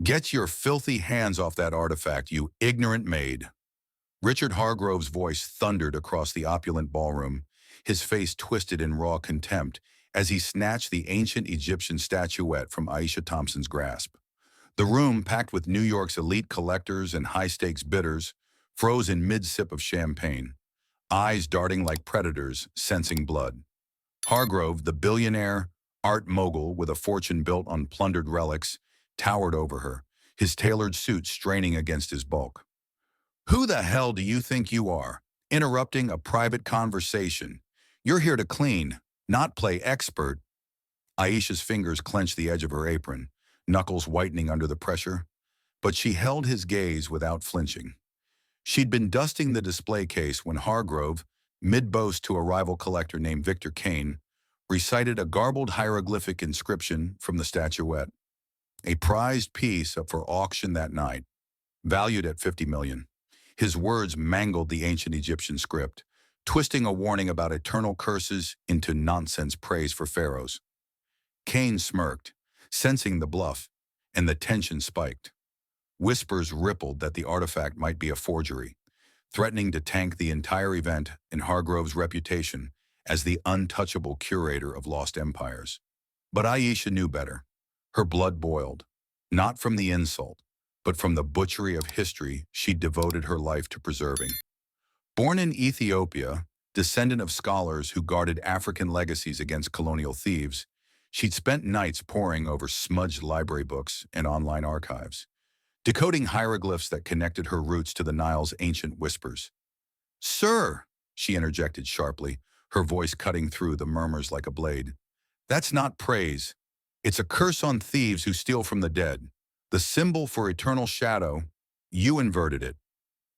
Get your filthy hands off that artifact, you ignorant maid. Richard Hargrove's voice thundered across the opulent ballroom, his face twisted in raw contempt as he snatched the ancient Egyptian statuette from Aisha Thompson's grasp. The room, packed with New York's elite collectors and high-stakes bidders, froze in mid-sip of champagne, eyes darting like predators, sensing blood. Hargrove, the billionaire, art mogul with a fortune built on plundered relics, towered over her, his tailored suit straining against his bulk. "Who the hell do you think you are? Interrupting a private conversation. You're here to clean, not play expert." Aisha's fingers clenched the edge of her apron, knuckles whitening under the pressure, but she held his gaze without flinching. She'd been dusting the display case when Hargrove, mid-boast to a rival collector named Victor Kane, recited a garbled hieroglyphic inscription from the statuette, a prized piece up for auction that night, valued at $50 million. His words mangled the ancient Egyptian script, twisting a warning about eternal curses into nonsense praise for pharaohs. Kane smirked, sensing the bluff, and the tension spiked. Whispers rippled that the artifact might be a forgery, threatening to tank the entire event and Hargrove's reputation as the untouchable curator of lost empires. But Aisha knew better. Her blood boiled, not from the insult, but from the butchery of history she'd devoted her life to preserving. Born in Ethiopia, descendant of scholars who guarded African legacies against colonial thieves, she'd spent nights poring over smudged library books and online archives, decoding hieroglyphs that connected her roots to the Nile's ancient whispers. "Sir," she interjected sharply, her voice cutting through the murmurs like a blade, "that's not praise. It's a curse on thieves who steal from the dead. The symbol for eternal shadow, you inverted it."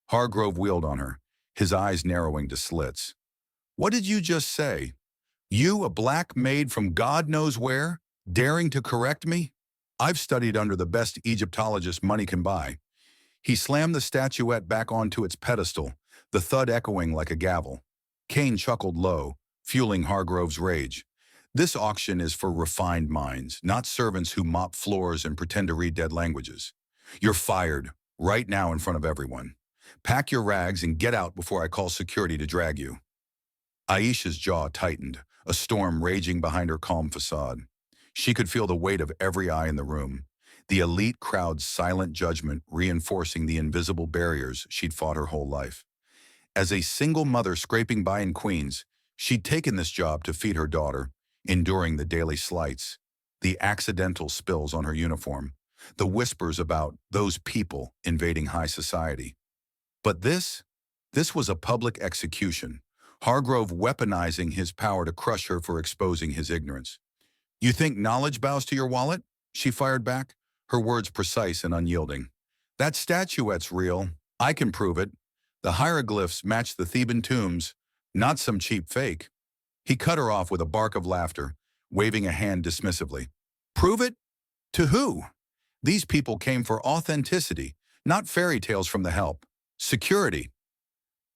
Hargrove wheeled on her, his eyes narrowing to slits. "What did you just say? You, a black maid from God knows where, daring to correct me? I've studied under the best Egyptologist money can buy." He slammed the statuette back onto its pedestal, the thud echoing like a gavel. Kane chuckled low, fueling Hargrove's rage. "This auction is for refined minds, not servants who mop floors and pretend to read dead languages. You're fired, right now in front of everyone. Pack your rags and get out before I call security to drag you." Aisha's jaw tightened, a storm raging behind her calm facade. She could feel the weight of every eye in the room, the elite crowd's silent judgment reinforcing the invisible barriers she'd fought her whole life. As a single mother scraping by in Queens, she'd taken this job to feed her daughter, enduring the daily slights, the accidental spills on her uniform, the whispers about those people invading high society. But this was a public execution, Hargrove weaponizing his power to crush her for exposing his ignorance. "You think knowledge bows to your wallet?" she fired back, her words precise and unyielding. "That statuette's real. I can prove it. The hieroglyphs match the Theban tombs, not some cheap fake." He cut her off with a bark of laughter, waving a hand dismissively. "Prove it? To who? These people came for authenticity, not fairy tales from the help. Security."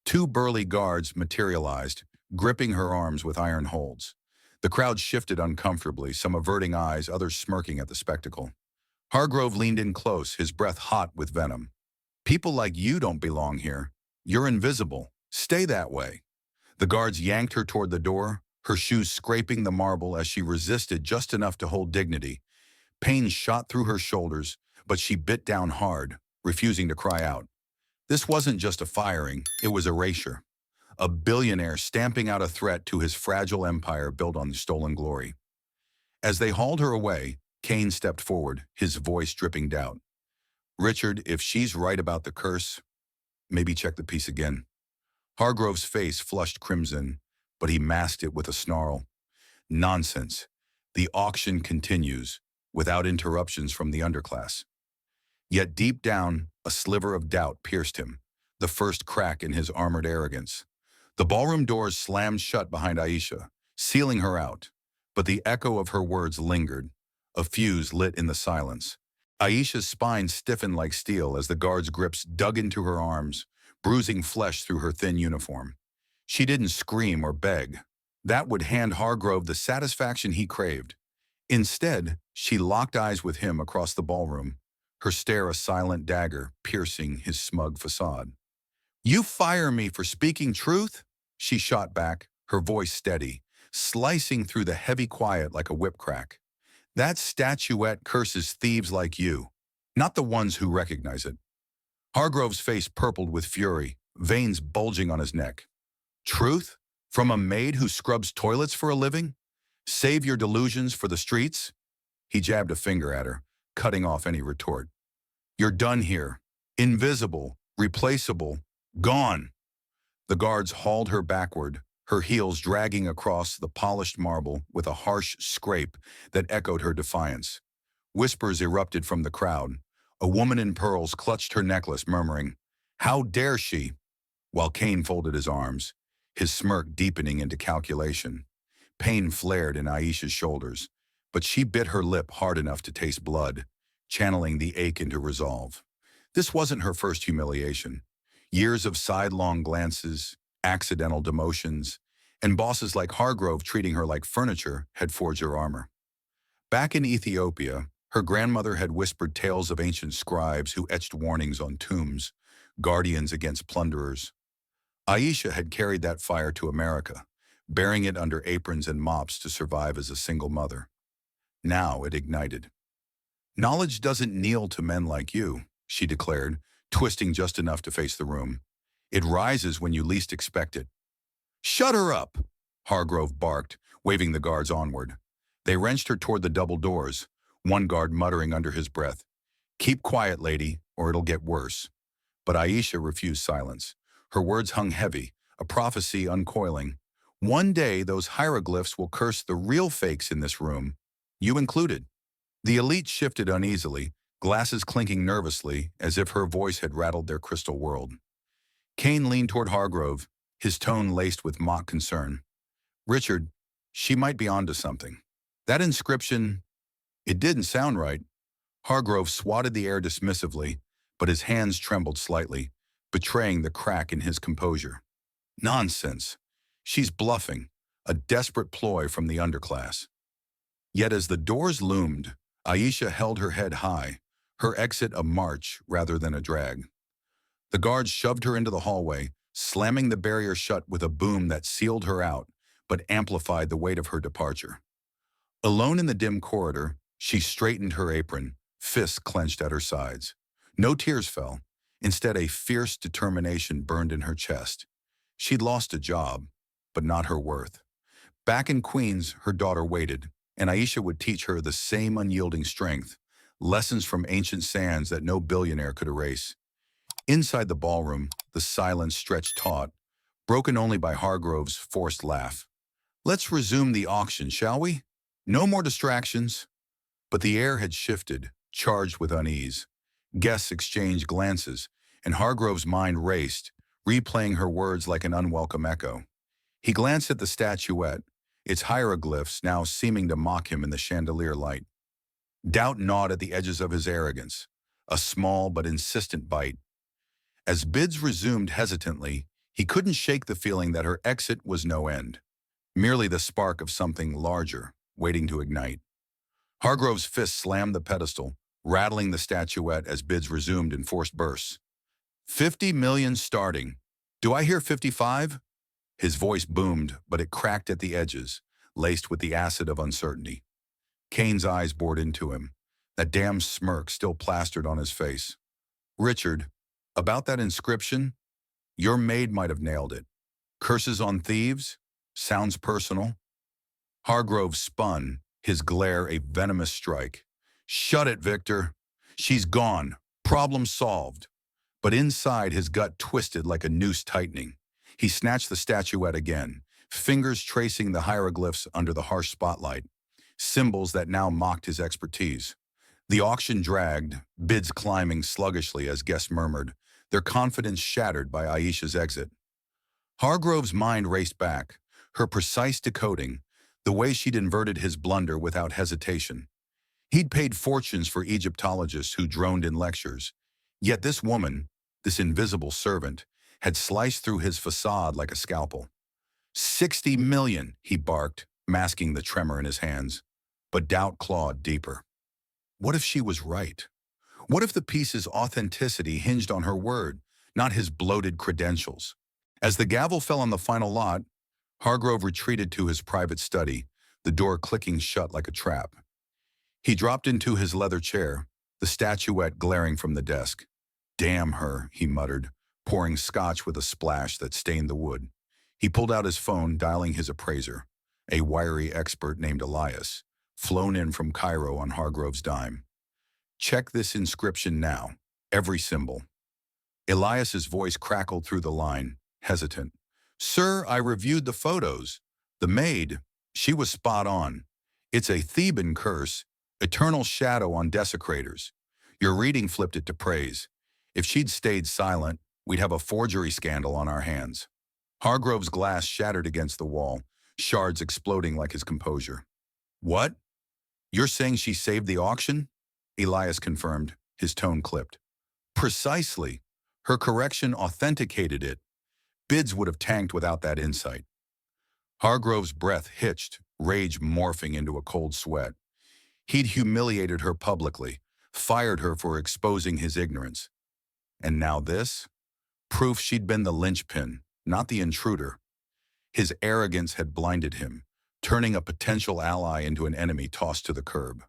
Two burly guards materialized, gripping her arms with iron holds. The crowd shifted uncomfortably, some averting eyes, others smirking at the spectacle. Hargrove leaned in close, his breath hot with venom. "People like you don't belong here. You're invisible. Stay that way." The guards yanked her toward the door, her shoes scraping the marble as she resisted just enough to hold dignity. Pain shot through her shoulders, but she bit down hard, refusing to cry out. This wasn't just a firing, it was erasure. A billionaire stamping out a threat to his fragile empire built on stolen glory. As they hauled her away, Kane stepped forward, his voice dripping doubt. "Richard, if she's right about the curse, maybe check the piece again." Hargrove's face flushed crimson, but he masked it with a snarl. "Nonsense. The auction continues, without interruptions from the underclass." Yet deep down, a sliver of doubt pierced him, the first crack in his armored arrogance. The ballroom doors slammed shut behind Aisha, sealing her out, but the echo of her words lingered, a fuse lit in the silence. Aisha's spine stiffened like steel as the guard's grips dug into her arms, bruising flesh through her thin uniform. She didn't scream or beg. That would hand Hargrove the satisfaction he craved. Instead, she locked eyes with him across the ballroom, her stare a silent dagger piercing his smug facade. "You fire me for speaking truth?" she shot back, her voice steady, slicing through the heavy quiet like a whip crack. "That statuette curses thieves like you, not the ones who recognize it." Hargrove's face purpled with fury, veins bulging on his neck. "Truth? From a maid who scrubs toilets for a living? Save your delusions for the streets?" He jabbed a finger at her, cutting off any retort. "You're done here. Invisible, replaceable, gone." The guards hauled her backward, her heels dragging across the polished marble with a harsh scrape that echoed her defiance. Whispers erupted from the crowd. A woman in pearls clutched her necklace, murmuring, "How dare she?" While Kane folded his arms, his smirk deepening into calculation. Pain flared in Aisha's shoulders, but she bit her lip hard enough to taste blood, channeling the ache into resolve. This wasn't her first humiliation. Years of sidelong glances, accidental demotions, and bosses like Hargrove treating her like furniture had forged her armor. Back in Ethiopia, her grandmother had whispered tales of ancient scribes who etched warnings on tombs, guardians against plunderers. Aisha had carried that fire to America, bearing it under aprons and mops to survive as a single mother. Now it ignited. "Knowledge doesn't kneel to men like you," she declared, twisting just enough to face the room. "It rises when you least expect it." "Shut her up!" Hargrove barked, waving the guards onward. They wrenched her toward the double doors, one guard muttering under his breath, "Keep quiet, lady, or it'll get worse." But Aisha refused silence. Her words hung heavy, a prophecy uncoiling. "One day those hieroglyphs will curse the real fakes in this room, you included." The elite shifted uneasily, glasses clinking nervously as if her voice had rattled their crystal world. Kane leaned toward Hargrove, his tone laced with mock concern. "Richard, she might be onto something. That inscription, it didn't sound right." Hargrove swatted the air dismissively, but his hands trembled slightly, betraying the crack in his composure. "Nonsense. She's bluffing, a desperate ploy from the underclass." Yet as the doors loomed, Aisha held her head high, her exit a march rather than a drag. The guards shoved her into the hallway, slamming the barrier shut with a boom that sealed her out, but amplified the weight of her departure. Alone in the dim corridor, she straightened her apron, fists clenched at her sides. No tears fell. Instead, a fierce determination burned in her chest. She'd lost a job, but not her worth. Back in Queens, her daughter waited, and Aisha would teach her the same unyielding strength, lessons from ancient sands that no billionaire could erase. Inside the ballroom, the silence stretched taut, broken only by Hargrove's forced laugh. "Let's resume the auction, shall we? No more distractions." But the air had shifted, charged with unease. Guests exchanged glances, and Hargrove's mind raced, replaying her words like an unwelcome echo. He glanced at the statuette, its hieroglyphs now seeming to mock him in the chandelier light. Doubt gnawed at the edges of his arrogance, a small but insistent bite. As bids resumed hesitantly, he couldn't shake the feeling that her exit was no end, merely the spark of something larger, waiting to ignite. Hargrove's fist slammed the pedestal, rattling the statuette as bids resumed in forced bursts. 50 million starting. Do I hear 55? His voice boomed, but it cracked at the edges, laced with the acid of uncertainty. Kane's eyes bored into him, that damn smirk still plastered on his face. "Richard, about that inscription, your maid might have nailed it. Curses on thieves? Sounds personal." Hargrove spun, his glare a venomous strike. "Shut it, Victor. She's gone. Problem solved." But inside, his gut twisted like a noose tightening. He snatched the statuette again, fingers tracing the hieroglyphs under the harsh spotlight, symbols that now mocked his expertise. The auction dragged, bids climbing sluggishly as guests murmured, their confidence shattered by Aisha's exit. Hargrove's mind raced back, her precise decoding, the way she'd inverted his blunder without hesitation. He'd paid fortunes for Egyptologists who droned in lectures. Yet this woman, this invisible servant, had sliced through his facade like a scalpel. 60 million, he barked, masking the tremor in his hands. But doubt clawed deeper. What if she was right? What if the piece's authenticity hinged on her word, not his bloated credentials? As the gavel fell on the final lot, Hargrove retreated to his private study, the door clicking shut like a trap. He dropped into his leather chair, the statuette glaring from the desk. "Damn her," he muttered, pouring scotch with a splash that stained the wood. He pulled out his phone, dialing his appraiser, a wiry expert named Elias, flown in from Cairo on Hargrove's dime. "Check this inscription now. Every symbol." Elias's voice crackled through the line, hesitant. "Sir, I reviewed the photos. The maid, she was spot on. It's a Theban curse, eternal shadow on desecrators. Your reading flipped it to praise. If she'd stayed silent, we'd have a forgery scandal on our hands." Hargrove's glass shattered against the wall, shards exploding like his composure. "What? You're saying she saved the auction?" Elias confirmed, his tone clipped. "Precisely. Her correction authenticated it. Bids would have tanked without that insight." Hargrove's breath hitched, rage morphing into a cold sweat. He'd humiliated her publicly, fired her for exposing his ignorance. And now this? Proof she'd been the linchpin, not the intruder. His arrogance had blinded him, turning a potential ally into an enemy tossed to the curb.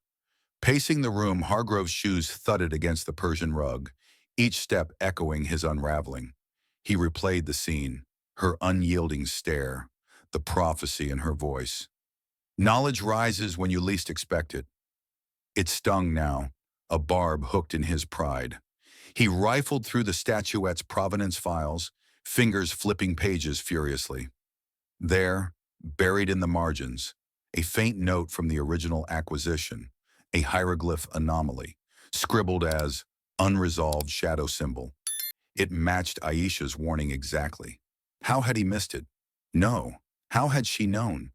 Pacing the room, Hargrove's shoes thudded against the Persian rug, each step echoing his unraveling. He replayed the scene, her unyielding stare, the prophecy in her voice. "Knowledge rises when you least expect it." It stung now, a barb hooked in his pride. He rifled through the statuette's provenance files, fingers flipping pages furiously. There, buried in the margins, a faint note from the original acquisition, a hieroglyph anomaly, scribbled as unresolved shadow symbol. It matched Aisha's warning exactly. How had he missed it? No. How had she known?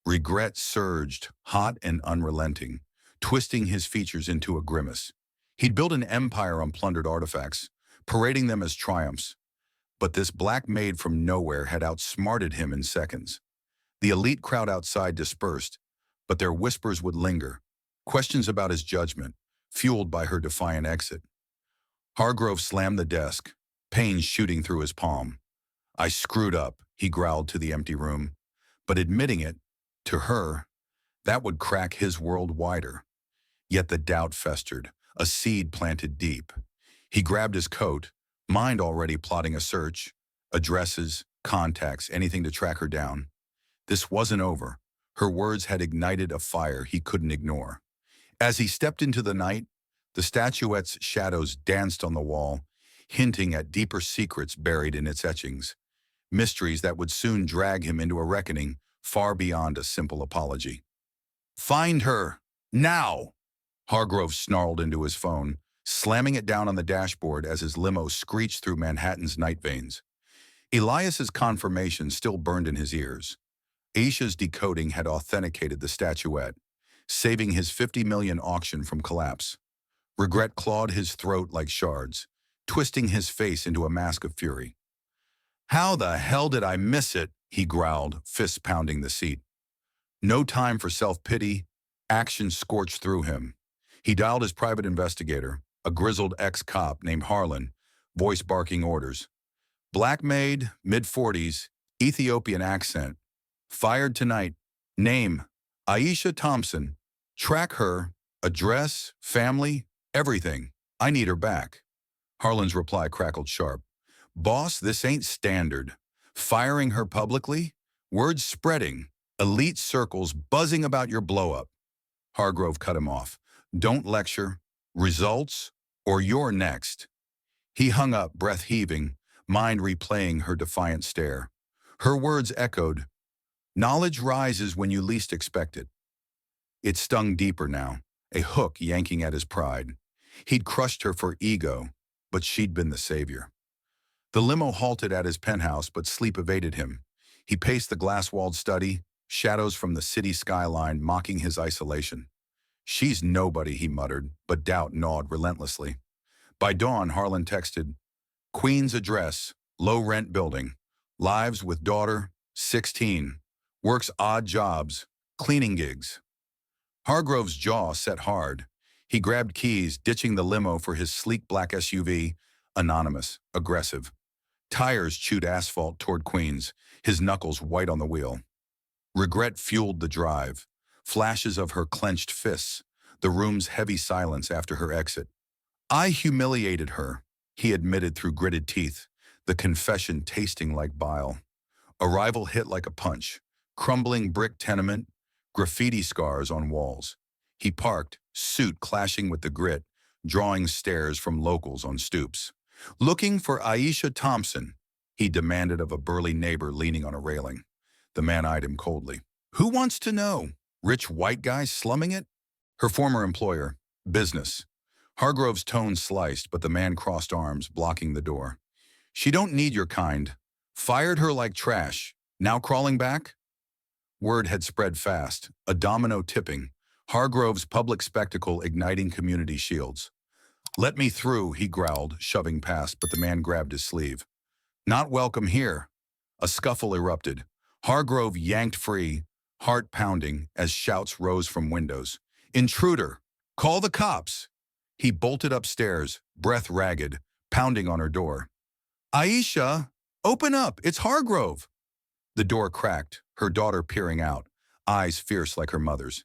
Regret surged, hot and unrelenting, twisting his features into a grimace. He'd built an empire on plundered artifacts, parading them as triumphs. But this black maid from nowhere had outsmarted him in seconds. The elite crowd outside dispersed, but their whispers would linger, questions about his judgment, fueled by her defiant exit. Hargrove slammed the desk, pain shooting through his palm. "I screwed up," he growled to the empty room. But admitting it, to her, that would crack his world wider. Yet the doubt festered, a seed planted deep. He grabbed his coat, mind already plotting a search, addresses, contacts, anything to track her down. This wasn't over. Her words had ignited a fire he couldn't ignore. As he stepped into the night, the statuette's shadows danced on the wall, hinting at deeper secrets buried in its etchings, mysteries that would soon drag him into a reckoning far beyond a simple apology. "Find her! Now!" Hargrove snarled into his phone, slamming it down on the dashboard as his limo screeched through Manhattan's night veins. Elias's confirmation still burned in his ears. Aisha's decoding had authenticated the statuette, saving his $50 million auction from collapse. Regret clawed his throat like shards, twisting his face into a mask of fury. "How the hell did I miss it?" he growled, fists pounding the seat. No time for self-pity. Action scorched through him. He dialed his private investigator, a grizzled ex-cop named Harlan, voice barking orders. "Black maid, mid-40s, Ethiopian accent. Fired tonight. Name, Aisha Thompson. Track her, address, family, everything. I need her back." Harlan's reply crackled sharp. "Boss, this ain't standard. Firing her publicly? Word's spreading. Elite circles buzzing about your blow-up." Hargrove cut him off. "Don't lecture. Results, or you're next." He hung up, breath heaving, mind replaying her defiant stare. Her words echoed, "Knowledge rises when you least expect it." It stung deeper now, a hook yanking at his pride. He'd crushed her for ego, but she'd been the savior. The limo halted at his penthouse, but sleep evaded him. He paced the glass-walled study, shadows from the city skyline mocking his isolation. "She's nobody," he muttered, but doubt gnawed relentlessly. By dawn, Harlan texted, "Queen's address, low-rent building. Lives with daughter, 16. Works odd jobs, cleaning gigs." Hargrove's jaw set hard. He grabbed keys, ditching the limo for his sleek black SUV, anonymous, aggressive. Tires chewed asphalt toward Queens, his knuckles white on the wheel. Regret fueled the drive. Flashes of her clenched fists, the room's heavy silence after her exit. I humiliated her, he admitted through gritted teeth, the confession tasting like bile. Arrival hit like a punch. Crumbling brick tenement, graffiti scars on walls. He parked, suit clashing with the grit, drawing stares from locals on stoops. Looking for Aisha Thompson, he demanded of a burly neighbor leaning on a railing. The man eyed him coldly. Who wants to know? Rich white guy slumming it? Her former employer. Business. Hargrove's tone sliced, but the man crossed arms, blocking the door. She don't need your kind. Fired her like trash. Now crawling back? Word had spread fast, a domino tipping, Hargrove's public spectacle igniting community shields. Let me through, he growled, shoving past, but the man grabbed his sleeve. Not welcome here. A scuffle erupted. Hargrove yanked free, heart pounding as shouts rose from windows. Intruder! Call the cops! He bolted upstairs, breath ragged, pounding on her door. Aisha! Open up! It's Hargrove! The door cracked, her daughter peering out, eyes fierce like her mother's.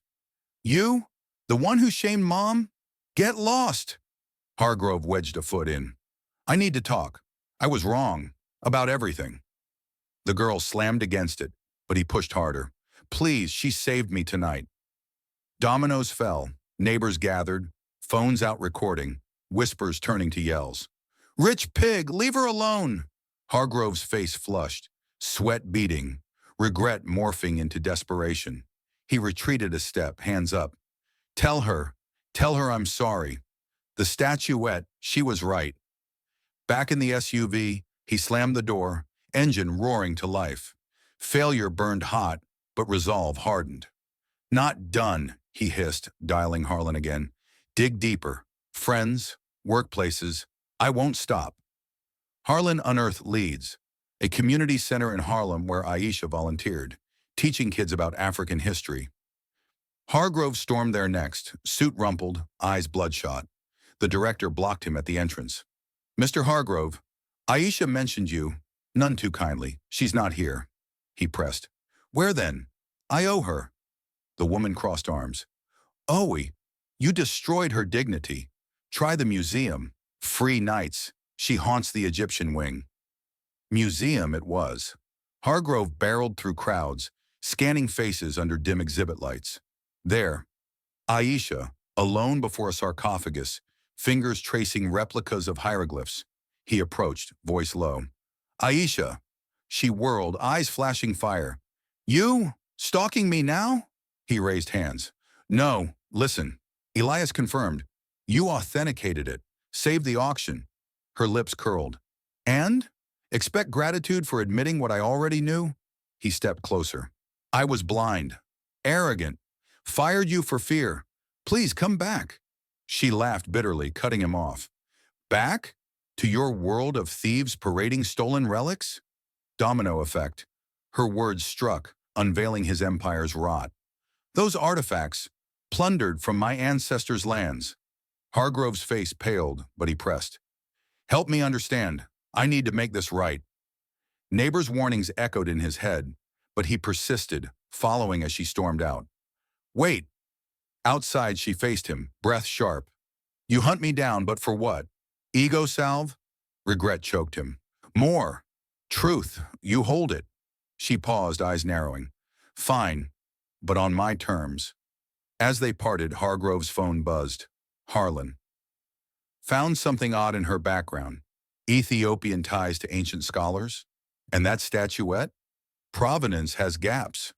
You? The one who shamed Mom? Get lost! Hargrove wedged a foot in. I need to talk. I was wrong. About everything. The girl slammed against it, but he pushed harder. Please, she saved me tonight. Dominoes fell, neighbors gathered, phones out recording, whispers turning to yells. Rich pig, leave her alone! Hargrove's face flushed, sweat beading, regret morphing into desperation. He retreated a step, hands up. Tell her I'm sorry. The statuette, she was right. Back in the SUV, he slammed the door, engine roaring to life. Failure burned hot, but resolve hardened. Not done, he hissed, dialing Harlan again. Dig deeper. Friends, workplaces, I won't stop. Harlan unearthed Leads, a community center in Harlem where Aisha volunteered, teaching kids about African history. Hargrove stormed there next, suit rumpled, eyes bloodshot. The director blocked him at the entrance. Mr. Hargrove, Aisha mentioned you, none too kindly. She's not here. He pressed. Where then? I owe her. The woman crossed arms. Owie, you destroyed her dignity. Try the museum. Free nights. She haunts the Egyptian wing. Museum it was. Hargrove barreled through crowds, scanning faces under dim exhibit lights. There, Aisha, alone before a sarcophagus, fingers tracing replicas of hieroglyphs. He approached, voice low. Aisha. She whirled, eyes flashing fire. You? Stalking me now? He raised hands. No, listen. Elias confirmed. You authenticated it. Saved the auction. Her lips curled. And? Expect gratitude for admitting what I already knew? He stepped closer. I was blind. Arrogant. Fired you for fear. Please come back. She laughed bitterly, cutting him off. Back? To your world of thieves parading stolen relics? Domino effect. Her words struck, unveiling his empire's rot. Those artifacts, plundered from my ancestors' lands. Hargrove's face paled, but he pressed. Help me understand. I need to make this right. Neighbors' warnings echoed in his head, but he persisted, following as she stormed out. Wait. Outside, she faced him, breath sharp. You hunt me down, but for what? Ego salve? Regret choked him. More. Truth. You hold it. She paused, eyes narrowing. Fine, but on my terms. As they parted, Hargrove's phone buzzed. Harlan. Found something odd in her background. Ethiopian ties to ancient scholars. And that statuette? Provenance has gaps.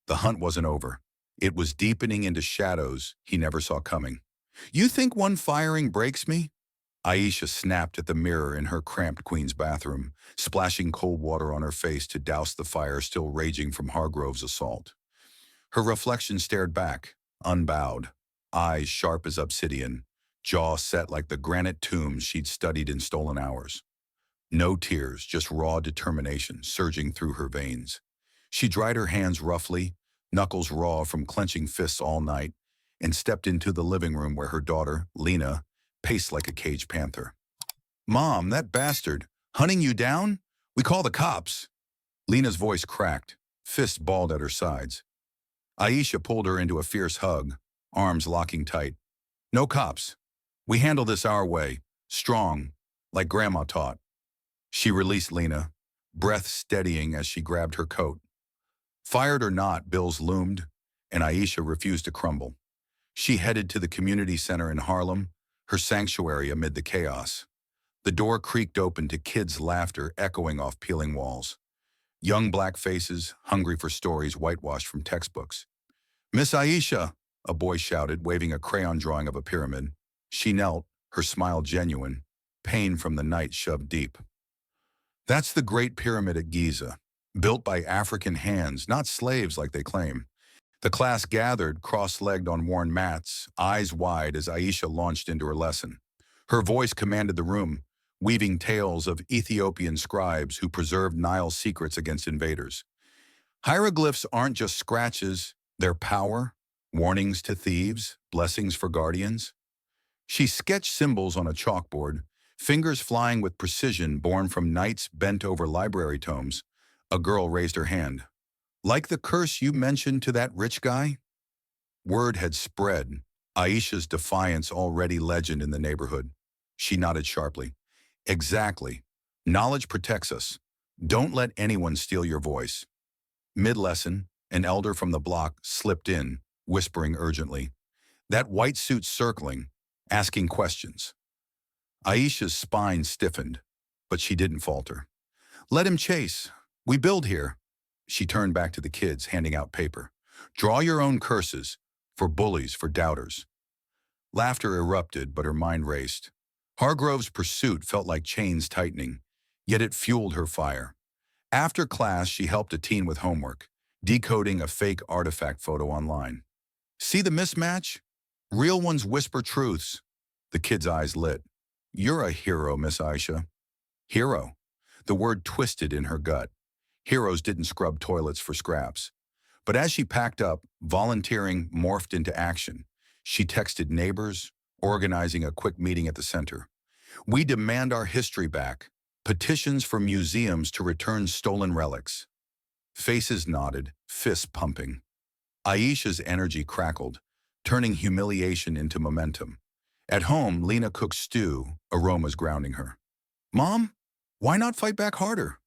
The hunt wasn't over. It was deepening into shadows he never saw coming. You think one firing breaks me? Aisha snapped at the mirror in her cramped queen's bathroom, splashing cold water on her face to douse the fire still raging from Hargrove's assault. Her reflection stared back, unbowed, eyes sharp as obsidian, jaw set like the granite tombs she'd studied in stolen hours. No tears, just raw determination surging through her veins. She dried her hands roughly, knuckles raw from clenching fists all night, and stepped into the living room where her daughter, Lena, paced like a caged panther. "Mom, that bastard, hunting you down? We call the cops." Lena's voice cracked, fists balled at her sides. Aisha pulled her into a fierce hug, arms locking tight. "No cops. We handle this our way, strong, like Grandma taught." She released Lena, breath steadying as she grabbed her coat. Fired or not, bills loomed, and Aisha refused to crumble. She headed to the community center in Harlem, her sanctuary amid the chaos. The door creaked open to kids' laughter echoing off peeling walls. Young black faces, hungry for stories whitewashed from textbooks. "Miss Aisha," a boy shouted, waving a crayon drawing of a pyramid. She knelt, her smile genuine, pain from the night shoved deep. "That's the Great Pyramid at Giza, built by African hands, not slaves like they claim." The class gathered, cross-legged on worn mats, eyes wide as Aisha launched into her lesson. Her voice commanded the room, weaving tales of Ethiopian scribes who preserved Nile's secrets against invaders. Hieroglyphs aren't just scratches, they're power, warnings to thieves, blessings for guardians. She sketched symbols on a chalkboard, fingers flying with precision born from nights bent over library tomes. A girl raised her hand. "Like the curse you mentioned to that rich guy?" Word had spread, Aisha's defiance already legend in the neighborhood. She nodded sharply. "Exactly. Knowledge protects us. Don't let anyone steal your voice." Mid-lesson, an elder from the block slipped in, whispering urgently. "That white suit circling, asking questions." Aisha's spine stiffened, but she didn't falter. "Let him chase. We build here." She turned back to the kids, handing out paper. "Draw your own curses, for bullies, for doubters." Laughter erupted, but her mind raced. Hargrove's pursuit felt like chains tightening, yet it fueled her fire. After class, she helped a teen with homework, decoding a fake artifact photo online. "See the mismatch? Real ones whisper truths." The kid's eyes lit. "You're a hero, Miss Aisha." Hero. The word twisted in her gut. Heroes didn't scrub toilets for scraps. But as she packed up, volunteering morphed into action. She texted neighbors, organizing a quick meeting at the center. "We demand our history back. Petitions for museums to return stolen relics." Faces nodded, fists pumping. Aisha's energy crackled, turning humiliation into momentum. At home, Lena cooked stew, aromas grounding her. "Mom, why not fight back harder?"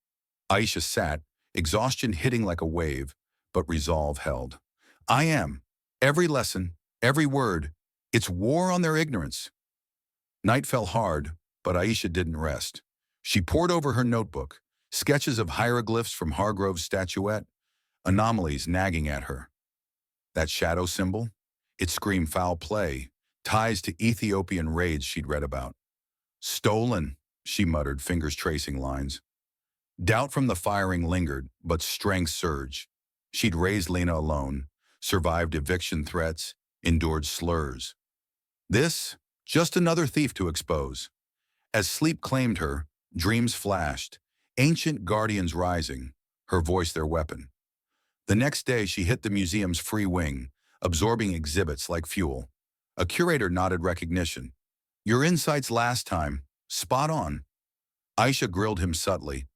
Aisha sat, exhaustion hitting like a wave, but resolve held. "I am. Every lesson, every word. It's war on their ignorance." Night fell hard, but Aisha didn't rest. She pored over her notebook, sketches of hieroglyphs from Hargrove's statuette, anomalies nagging at her. That shadow symbol? It screamed foul play, ties to Ethiopian raids she'd read about. "Stolen," she muttered, fingers tracing lines. Doubt from the firing lingered, but strength surged. She'd raised Lena alone, survived eviction threats, endured slurs. This, just another thief to expose. As sleep claimed her, dreams flashed, ancient guardians rising, her voice their weapon. The next day, she hit the museum's free wing, absorbing exhibits like fuel. A curator nodded recognition. "Your insights last time, spot on." Aisha grilled him subtly.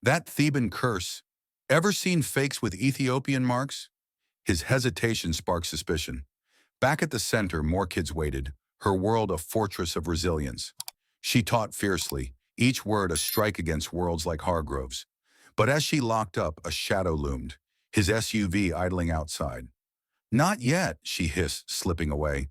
"That Theban curse, ever seen fakes with Ethiopian marks?" His hesitation sparked suspicion. Back at the center, more kids waited, her world a fortress of resilience. She taught fiercely, each word a strike against worlds like Hargrove's. But as she locked up, a shadow loomed, his SUV idling outside. "Not yet," she hissed, slipping away.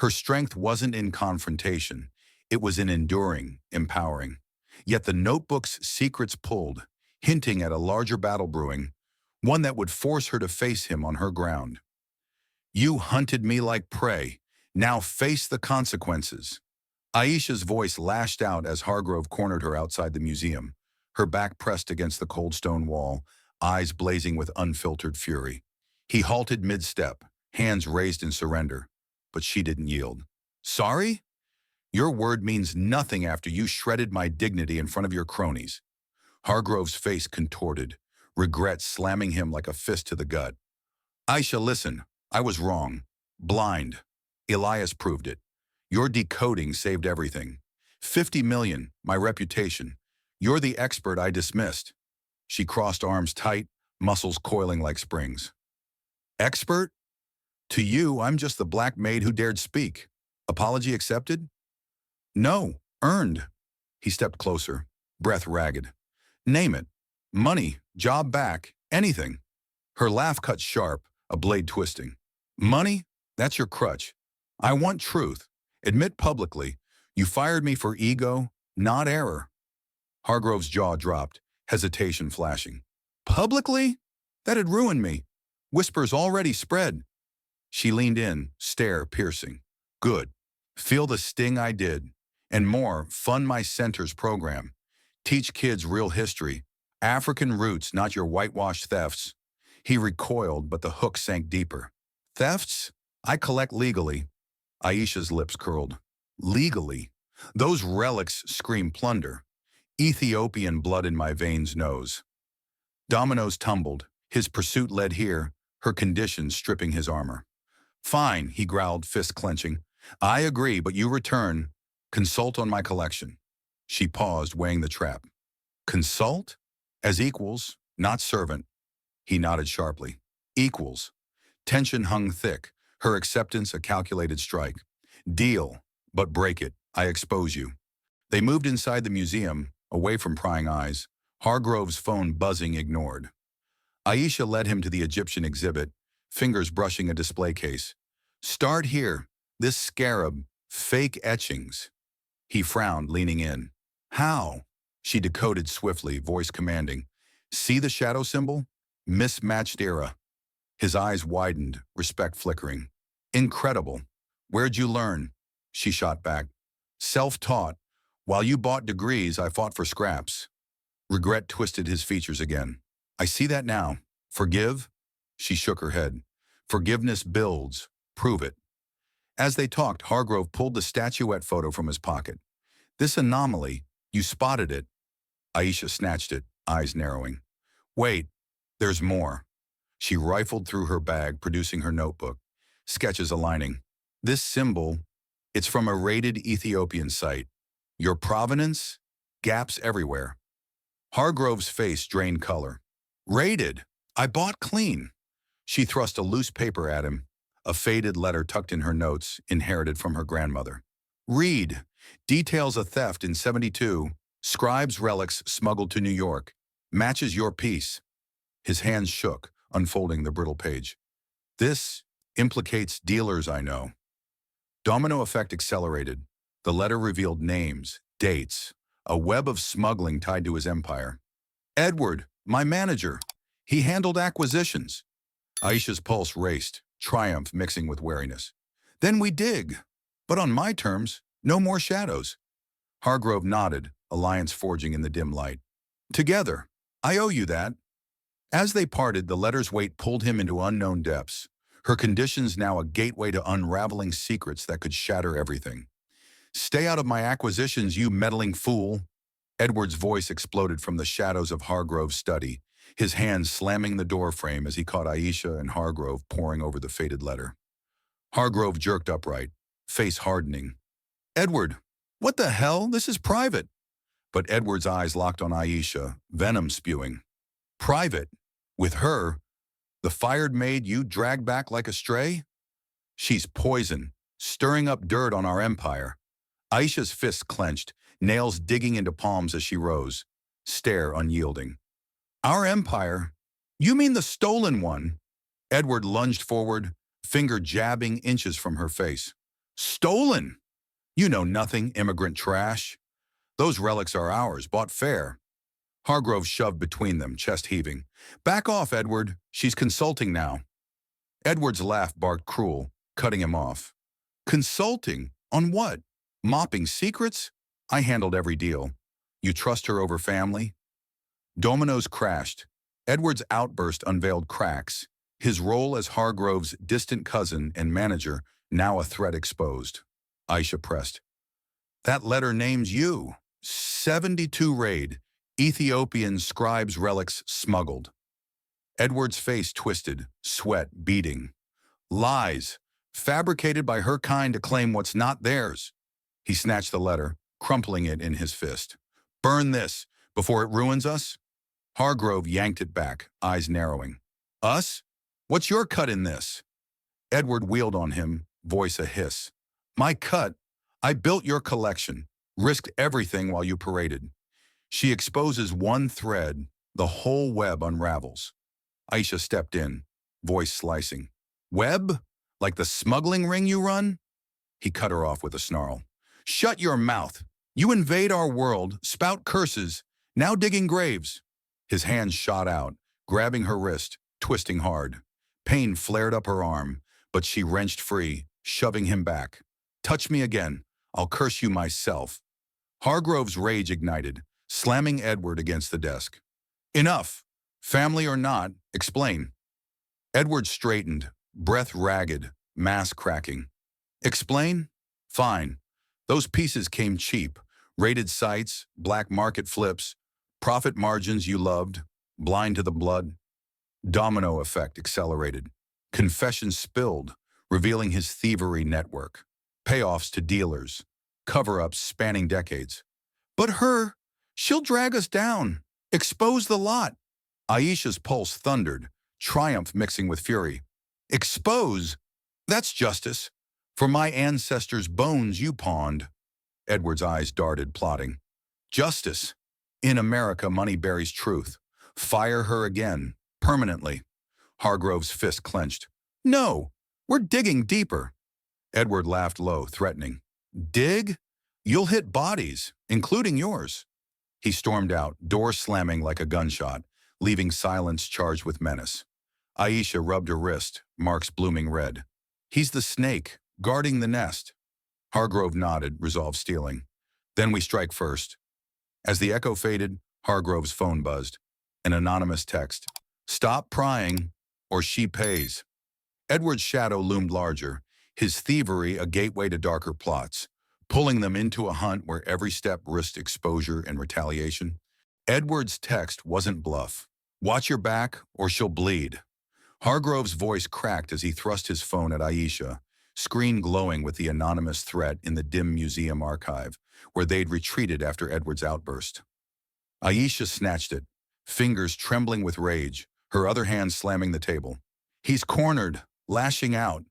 Her strength wasn't in confrontation. It was in enduring, empowering. Yet the notebook's secrets pulled, hinting at a larger battle brewing, one that would force her to face him on her ground. "You hunted me like prey. Now face the consequences." Aisha's voice lashed out as Hargrove cornered her outside the museum, her back pressed against the cold stone wall, eyes blazing with unfiltered fury. He halted mid-step, hands raised in surrender, but she didn't yield. "Sorry? Your word means nothing after you shredded my dignity in front of your cronies." Hargrove's face contorted, regret slamming him like a fist to the gut. "Aisha, listen. I was wrong. Blind. Elias proved it. Your decoding saved everything. 50 million, my reputation. You're the expert I dismissed. She crossed arms tight, muscles coiling like springs. Expert? To you, I'm just the black maid who dared speak. Apology accepted? No, earned. He stepped closer, breath ragged. Name it. Money, job back, anything. Her laugh cut sharp, a blade twisting. Money? That's your crutch. I want truth. Admit publicly. You fired me for ego, not error. Hargrove's jaw dropped, hesitation flashing. Publicly? That'd ruin me. Whispers already spread. She leaned in, stare piercing. Good. Feel the sting I did. And more, fund my center's program. Teach kids real history. African roots, not your whitewashed thefts. He recoiled, but the hook sank deeper. Thefts? I collect legally. Aisha's lips curled. Legally? Those relics scream plunder. Ethiopian blood in my veins knows. Dominoes tumbled. His pursuit led here, her conditions stripping his armor. Fine, he growled, fist clenching. I agree, but you return. Consult on my collection. She paused, weighing the trap. Consult? As equals, not servant. He nodded sharply. Equals. Tension hung thick, her acceptance a calculated strike. Deal, but break it. I expose you. They moved inside the museum, away from prying eyes. Hargrove's phone buzzing ignored. Aisha led him to the Egyptian exhibit, fingers brushing a display case. Start here. This scarab, fake etchings. He frowned, leaning in. How? She decoded swiftly, voice commanding. See the shadow symbol? Mismatched era. His eyes widened, respect flickering. Incredible. Where'd you learn? She shot back. Self-taught. While you bought degrees, I fought for scraps. Regret twisted his features again. I see that now. Forgive? She shook her head. Forgiveness builds. Prove it. As they talked, Hargrove pulled the statuette photo from his pocket. This anomaly, you spotted it. Aisha snatched it, eyes narrowing. Wait, there's more. She rifled through her bag, producing her notebook. Sketches aligning. This symbol, it's from a raided Ethiopian site. Your provenance? Gaps everywhere. Hargrove's face drained color. Raided? I bought clean. She thrust a loose paper at him, a faded letter tucked in her notes, inherited from her grandmother. Read. Details a theft in 72. Scribes' relics smuggled to New York. Matches your piece. His hands shook, unfolding the brittle page. This implicates dealers I know. Domino effect accelerated. The letter revealed names, dates, a web of smuggling tied to his empire. Edward, my manager. He handled acquisitions. Aisha's pulse raced, triumph mixing with wariness. Then we dig. But on my terms, no more shadows. Hargrove nodded, alliance forging in the dim light. Together. I owe you that. As they parted, the letter's weight pulled him into unknown depths, her conditions now a gateway to unraveling secrets that could shatter everything. Stay out of my acquisitions, you meddling fool. Edward's voice exploded from the shadows of Hargrove's study, his hands slamming the doorframe as he caught Aisha and Hargrove poring over the faded letter. Hargrove jerked upright, face hardening. Edward, what the hell? This is private. But Edward's eyes locked on Aisha, venom spewing. Private? With her? The fired maid you dragged back like a stray? She's poison, stirring up dirt on our empire. Aisha's fists clenched, nails digging into palms as she rose, stare unyielding. Our empire? You mean the stolen one? Edward lunged forward, finger jabbing inches from her face. Stolen? You know nothing, immigrant trash. Those relics are ours, bought fair. Hargrove shoved between them, chest heaving. Back off, Edward. She's consulting now. Edward's laugh barked cruel, cutting him off. Consulting? On what? Mopping secrets? I handled every deal. You trust her over family? Dominoes crashed. Edward's outburst unveiled cracks, his role as Hargrove's distant cousin and manager now a threat exposed. Aisha pressed. That letter names you. 72 raid. Ethiopian scribes' relics smuggled. Edward's face twisted, sweat beading. Lies. fabricated by her kind to claim what's not theirs. He snatched the letter, crumpling it in his fist. Burn this, before it ruins us? Hargrove yanked it back, eyes narrowing. Us? What's your cut in this? Edward wheeled on him, voice a hiss. My cut? I built your collection, risked everything while you paraded. She exposes one thread, the whole web unravels. Aisha stepped in, voice slicing. Web? Like the smuggling ring you run? He cut her off with a snarl. Shut your mouth. You invade our world, spout curses, now digging graves. His hands shot out, grabbing her wrist, twisting hard. Pain flared up her arm, but she wrenched free, shoving him back. Touch me again. I'll curse you myself. Hargrove's rage ignited, slamming Edward against the desk. Enough. Family or not, explain. Edward straightened, breath ragged, mask cracking. Explain? Fine. Those pieces came cheap. Rated sites, black market flips, profit margins you loved, blind to the blood. Domino effect accelerated. Confessions spilled, revealing his thievery network. Payoffs to dealers. Cover-ups spanning decades. But her, she'll drag us down. Expose the lot. Aisha's pulse thundered, triumph mixing with fury. Expose? That's justice. For my ancestors' bones you pawned. Edward's eyes darted, plotting. Justice. In America, money buries truth. Fire her again, permanently. Hargrove's fist clenched. No, we're digging deeper. Edward laughed low, threatening. Dig? You'll hit bodies, including yours. He stormed out, door slamming like a gunshot, leaving silence charged with menace. Aisha rubbed her wrist, marks blooming red. He's the snake, guarding the nest. Hargrove nodded, resolve stealing. Then we strike first. As the echo faded, Hargrove's phone buzzed. An anonymous text. Stop prying, or she pays. Edward's shadow loomed larger, his thievery a gateway to darker plots, pulling them into a hunt where every step risked exposure and retaliation. Edward's text wasn't bluff. Watch your back, or she'll bleed. Hargrove's voice cracked as he thrust his phone at Aisha, screen glowing with the anonymous threat in the dim museum archive, where they'd retreated after Edward's outburst. Aisha snatched it, fingers trembling with rage, her other hand slamming the table. He's cornered, lashing out.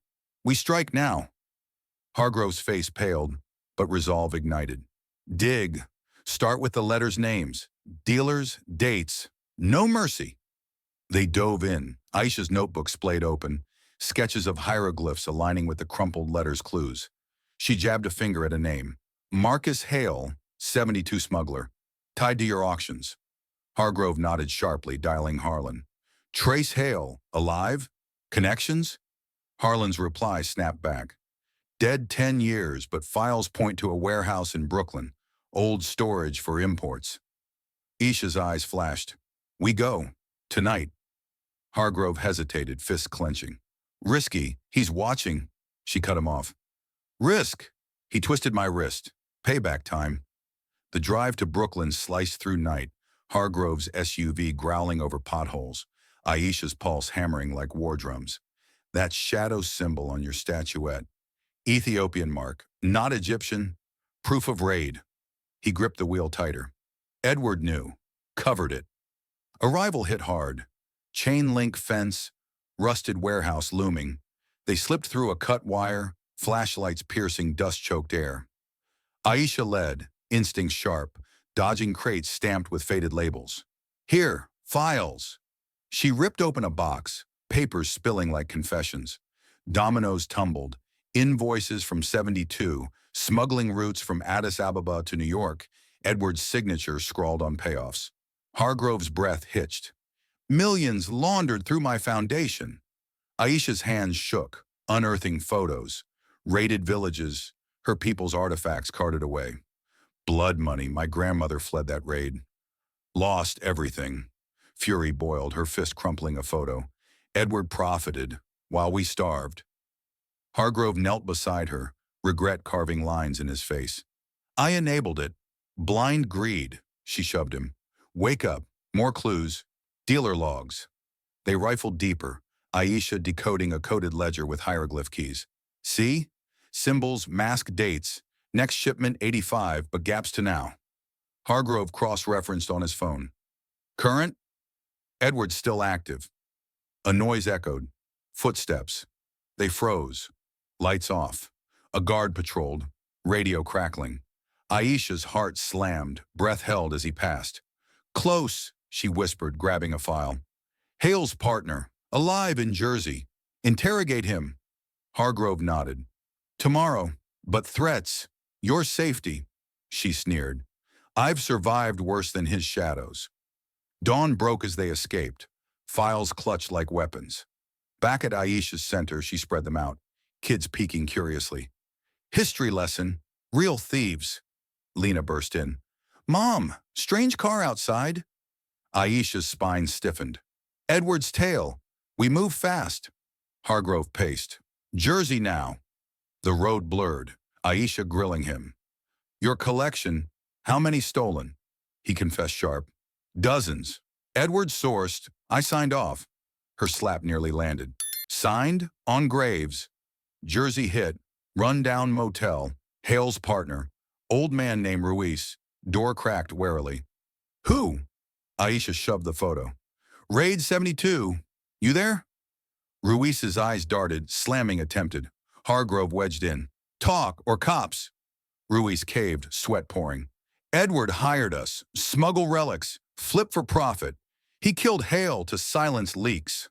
We strike now. Hargrove's face paled, but resolve ignited. Dig. Start with the letters' names. Dealers, dates. No mercy. They dove in, Aisha's notebook splayed open, sketches of hieroglyphs aligning with the crumpled letters' clues. She jabbed a finger at a name. Marcus Hale, 72 smuggler. Tied to your auctions. Hargrove nodded sharply, dialing Harlan. Trace Hale, alive? Connections? Harlan's reply snapped back. Dead 10 years, but files point to a warehouse in Brooklyn. Old storage for imports. Aisha's eyes flashed. We go. Tonight. Hargrove hesitated, fists clenching. Risky. He's watching. She cut him off. Risk. He twisted my wrist. Payback time. The drive to Brooklyn sliced through night, Hargrove's SUV growling over potholes, Aisha's pulse hammering like war drums. That shadow symbol on your statuette. Ethiopian mark, not Egyptian. Proof of raid. He gripped the wheel tighter. Edward knew. Covered it. Arrival hit hard. Chain link fence, rusted warehouse looming. They slipped through a cut wire, flashlights piercing dust-choked air. Aisha led, instincts sharp, dodging crates stamped with faded labels. Here, files. She ripped open a box, papers spilling like confessions. Dominoes tumbled, invoices from 72, smuggling routes from Addis Ababa to New York, Edward's signature scrawled on payoffs. Hargrove's breath hitched. Millions laundered through my foundation. Aisha's hands shook, unearthing photos, raided villages, her people's artifacts carted away. Blood money, my grandmother fled that raid. Lost everything. Fury boiled, her fist crumpling a photo. Edward profited, while we starved. Hargrove knelt beside her, regret carving lines in his face. I enabled it. Blind greed, she shoved him. Wake up, more clues. Dealer logs. They rifled deeper, Aisha decoding a coded ledger with hieroglyph keys. See? Symbols, mask dates. Next shipment 85, but gaps to now. Hargrove cross-referenced on his phone. Current? Edward still active. A noise echoed. Footsteps. They froze. Lights off. A guard patrolled. Radio crackling. Aisha's heart slammed, breath held as he passed. Close, she whispered, grabbing a file. Hale's partner, alive in Jersey. Interrogate him. Hargrove nodded. Tomorrow, but threats. Your safety, she sneered. I've survived worse than his shadows. Dawn broke as they escaped. Files clutched like weapons. Back at Aisha's center, she spread them out, kids peeking curiously. History lesson. Real thieves. Lena burst in. Mom, strange car outside. Aisha's spine stiffened. Edward's tail. We move fast. Hargrove paced. Jersey now. The road blurred, Aisha grilling him. Your collection, how many stolen? He confessed sharp. Dozens. Edward sourced. I signed off. Her slap nearly landed. Signed? On graves. Jersey hit. Run-down motel. Hale's partner. Old man named Ruiz. Door cracked warily. Who? Aisha shoved the photo. Raid 72. You there? Ruiz's eyes darted, slamming attempted. Hargrove wedged in. Talk, or cops. Ruiz caved, sweat pouring. Edward hired us. Smuggle relics. Flip for profit. He killed Hale to silence leaks.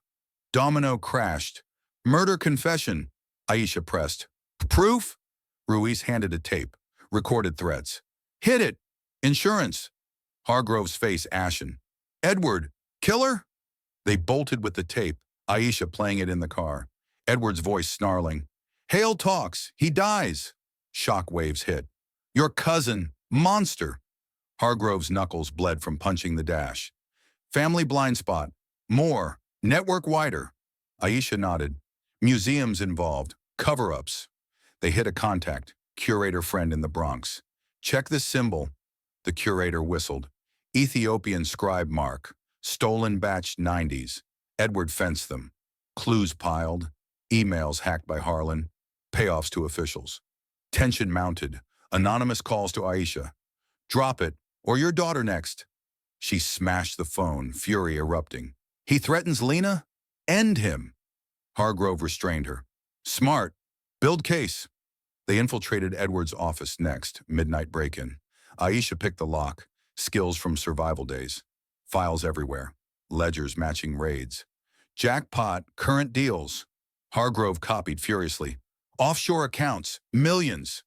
Domino crashed. Murder confession. Aisha pressed. Proof? Ruiz handed a tape. Recorded threats. Hit it. Insurance. Hargrove's face ashen. Edward. Killer? They bolted with the tape, Aisha playing it in the car. Edward's voice snarling. Hale talks. He dies. Shock waves hit. Your cousin. Monster. Hargrove's knuckles bled from punching the dash. Family blind spot. More. Network wider. Aisha nodded. Museums involved. Cover-ups. They hit a contact. Curator friend in the Bronx. Check this symbol. The curator whistled. Ethiopian scribe mark. Stolen batch 90s. Edward fenced them. Clues piled. Emails hacked by Harlan. Payoffs to officials. Tension mounted. Anonymous calls to Aisha. Drop it, or your daughter next. She smashed the phone, fury erupting. He threatens Lena? End him. Hargrove restrained her. Smart. Build case. They infiltrated Edward's office next, midnight break-in. Aisha picked the lock. Skills from survival days. Files everywhere. Ledgers matching raids. Jackpot, current deals. Hargrove copied furiously. Offshore accounts, millions.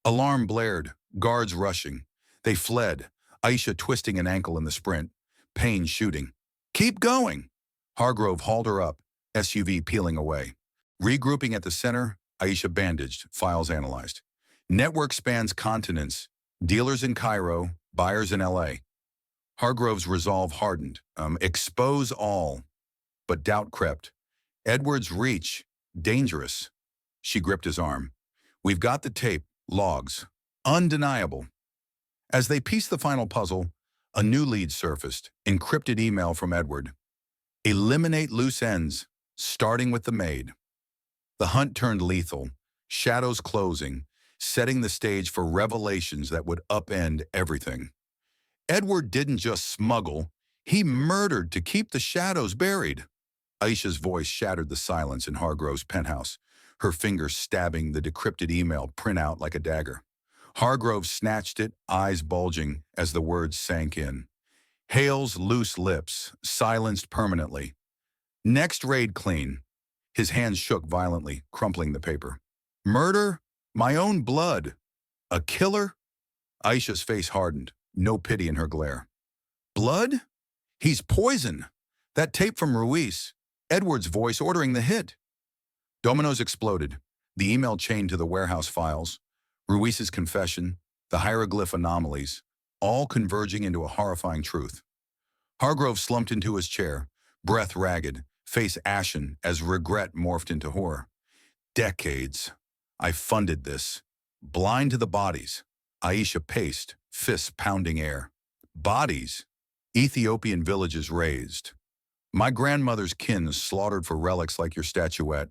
Alarm blared, guards rushing. They fled, Aisha twisting an ankle in the sprint. Payne shooting. Keep going. Hargrove hauled her up, SUV peeling away. Regrouping at the center, Aisha bandaged, files analyzed. Network spans continents. Dealers in Cairo, buyers in LA. Hargrove's resolve hardened. Expose all. But doubt crept. Edward's reach. Dangerous. She gripped his arm. We've got the tape, logs. Undeniable. As they pieced the final puzzle, a new lead surfaced. Encrypted email from Edward. Eliminate loose ends, starting with the Maid. The hunt turned lethal. Shadows closing, setting the stage for revelations that would upend everything. Edward didn't just smuggle, he murdered to keep the shadows buried. Aisha's voice shattered the silence in Hargrove's penthouse, her fingers stabbing the decrypted email printout like a dagger. Hargrove snatched it, eyes bulging as the words sank in. Hale's loose lips, silenced permanently. Next raid clean. His hands shook violently, crumpling the paper. Murder? My own blood. A killer? Aisha's face hardened, no pity in her glare. Blood? He's poison. That tape from Ruiz. Edward's voice ordering the hit. Dominoes exploded. The email chained to the warehouse files. Ruiz's confession, the hieroglyph anomalies, all converging into a horrifying truth. Hargrove slumped into his chair, breath ragged, face ashen as regret morphed into horror. Decades. I funded this. Blind to the bodies. Aisha paced, fists pounding air. Bodies. Ethiopian villages razed. My grandmother's kin slaughtered for relics like your statuette.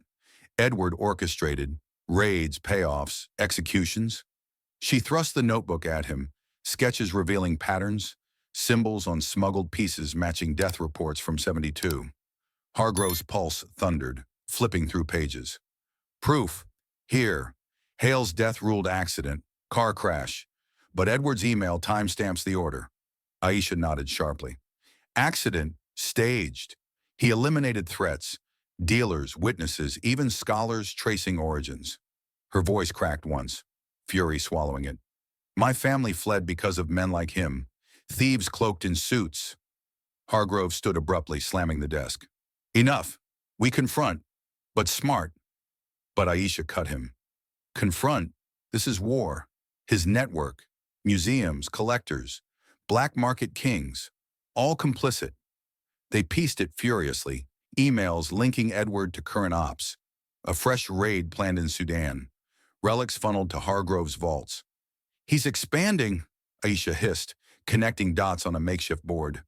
Edward orchestrated. Raids, payoffs, executions. She thrust the notebook at him, sketches revealing patterns, symbols on smuggled pieces matching death reports from 72. Hargrove's pulse thundered, flipping through pages. Proof. Here. Hale's death ruled accident, car crash. But Edward's email timestamps the order. Aisha nodded sharply. Accident, staged. He eliminated threats, dealers, witnesses, even scholars tracing origins. Her voice cracked once, fury swallowing it. My family fled because of men like him, thieves cloaked in suits. Hargrove stood abruptly, slamming the desk. Enough. We confront, but smart. But Aisha cut him. Confront? This is war. His network, museums, collectors, black market kings, all complicit. They pieced it furiously, emails linking Edward to current ops, a fresh raid planned in Sudan, relics funneled to Hargrove's vaults. He's expanding, Aisha hissed, connecting dots on a makeshift board.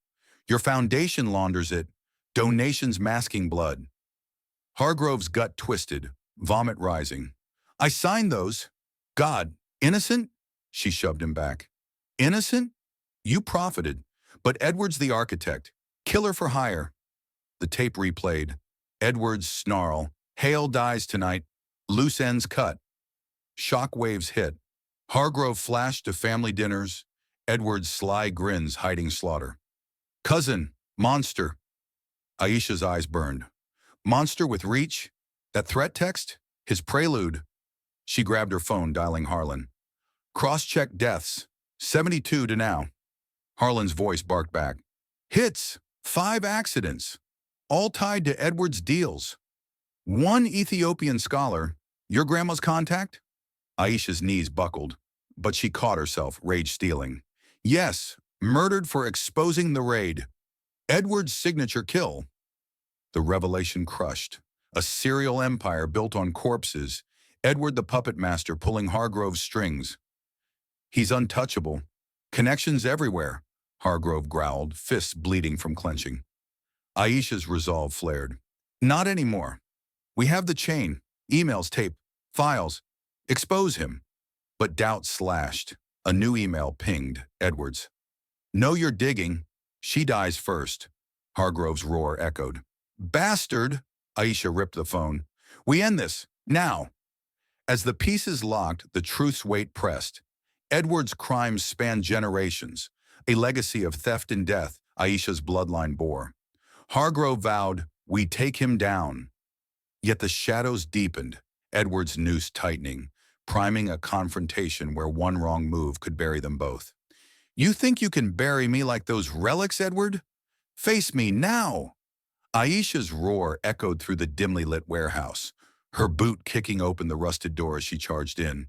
Your foundation launders it, donations masking blood. Hargrove's gut twisted, vomit rising. I signed those. God, innocent? She shoved him back. Innocent? You profited, but Edward's the architect. Killer for hire. The tape replayed. Edward's snarl. Hale dies tonight. Loose ends cut. Shock waves hit. Hargrove flashed to family dinners. Edward's sly grins hiding slaughter. Cousin, monster. Aisha's eyes burned. Monster with reach? That threat text? His prelude? She grabbed her phone, dialing Harlan. Cross-check deaths. 72 to now. Harlan's voice barked back. Hits. 5 accidents. All tied to Edward's deals. 1 Ethiopian scholar. Your grandma's contact? Aisha's knees buckled, but she caught herself, rage stealing. Yes, murdered for exposing the raid. Edward's signature kill. The revelation crushed. A serial empire built on corpses. Edward the puppet master pulling Hargrove's strings. He's untouchable. Connections everywhere, Hargrove growled, fists bleeding from clenching. Aisha's resolve flared. Not anymore. We have the chain, emails, tape, files. Expose him. But doubt slashed. A new email pinged, Edwards. Know you're digging. She dies first. Hargrove's roar echoed. Bastard! Aisha ripped the phone. We end this, now. As the pieces locked, the truth's weight pressed. Edward's crimes spanned generations, a legacy of theft and death Aisha's bloodline bore. Hargrove vowed, we take him down. Yet the shadows deepened, Edward's noose tightening, priming a confrontation where one wrong move could bury them both. You think you can bury me like those relics, Edward? Face me now! Aisha's roar echoed through the dimly lit warehouse, her boot kicking open the rusted door as she charged in.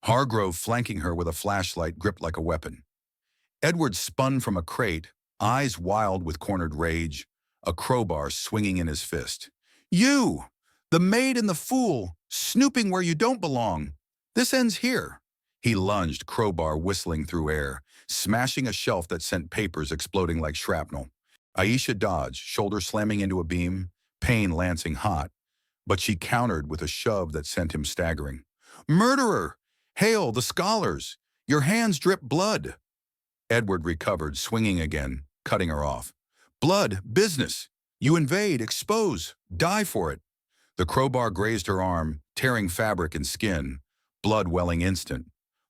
Hargrove flanking her with a flashlight gripped like a weapon. Edward spun from a crate, eyes wild with cornered rage, a crowbar swinging in his fist. You! The maid and the fool, snooping where you don't belong. This ends here. He lunged, crowbar whistling through air, smashing a shelf that sent papers exploding like shrapnel. Aisha dodged, shoulder slamming into a beam, pain lancing hot, but she countered with a shove that sent him staggering. Murderer! Hail, the scholars! Your hands drip blood! Edward recovered, swinging again, cutting her off. Blood, business! You invade, expose, die for it! The crowbar grazed her arm, tearing fabric and skin, blood welling instant.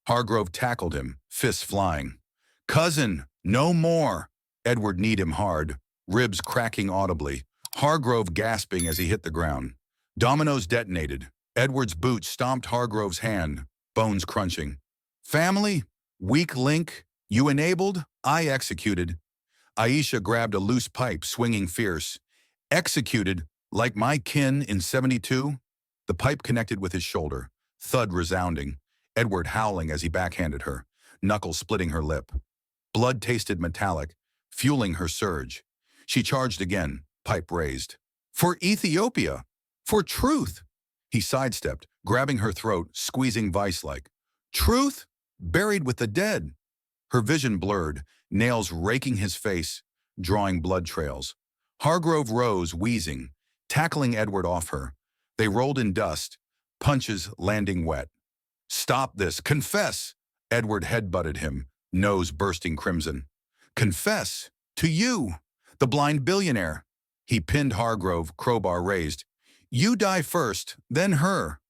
Hargrove tackled him, fists flying. Cousin, no more! Edward kneed him hard, ribs cracking audibly, Hargrove gasping as he hit the ground. Dominoes detonated. Edward's boot stomped Hargrove's hand, bones crunching. Family? Weak link? You enabled? I executed. Aisha grabbed a loose pipe, swinging fierce. Executed? Like my kin in 72? The pipe connected with his shoulder, thud resounding. Edward howling as he backhanded her, knuckles splitting her lip. Blood tasted metallic, fueling her surge. She charged again, pipe raised. For Ethiopia! For truth! He sidestepped, grabbing her throat, squeezing vice-like. Truth? Buried with the dead! Her vision blurred, nails raking his face, drawing blood trails. Hargrove rose, wheezing, tackling Edward off her. They rolled in dust, punches landing wet. "Stop this! Confess!" Edward headbutted him, nose bursting crimson. "Confess? To you, the blind billionaire." He pinned Hargrove, crowbar raised. "You die first, then her."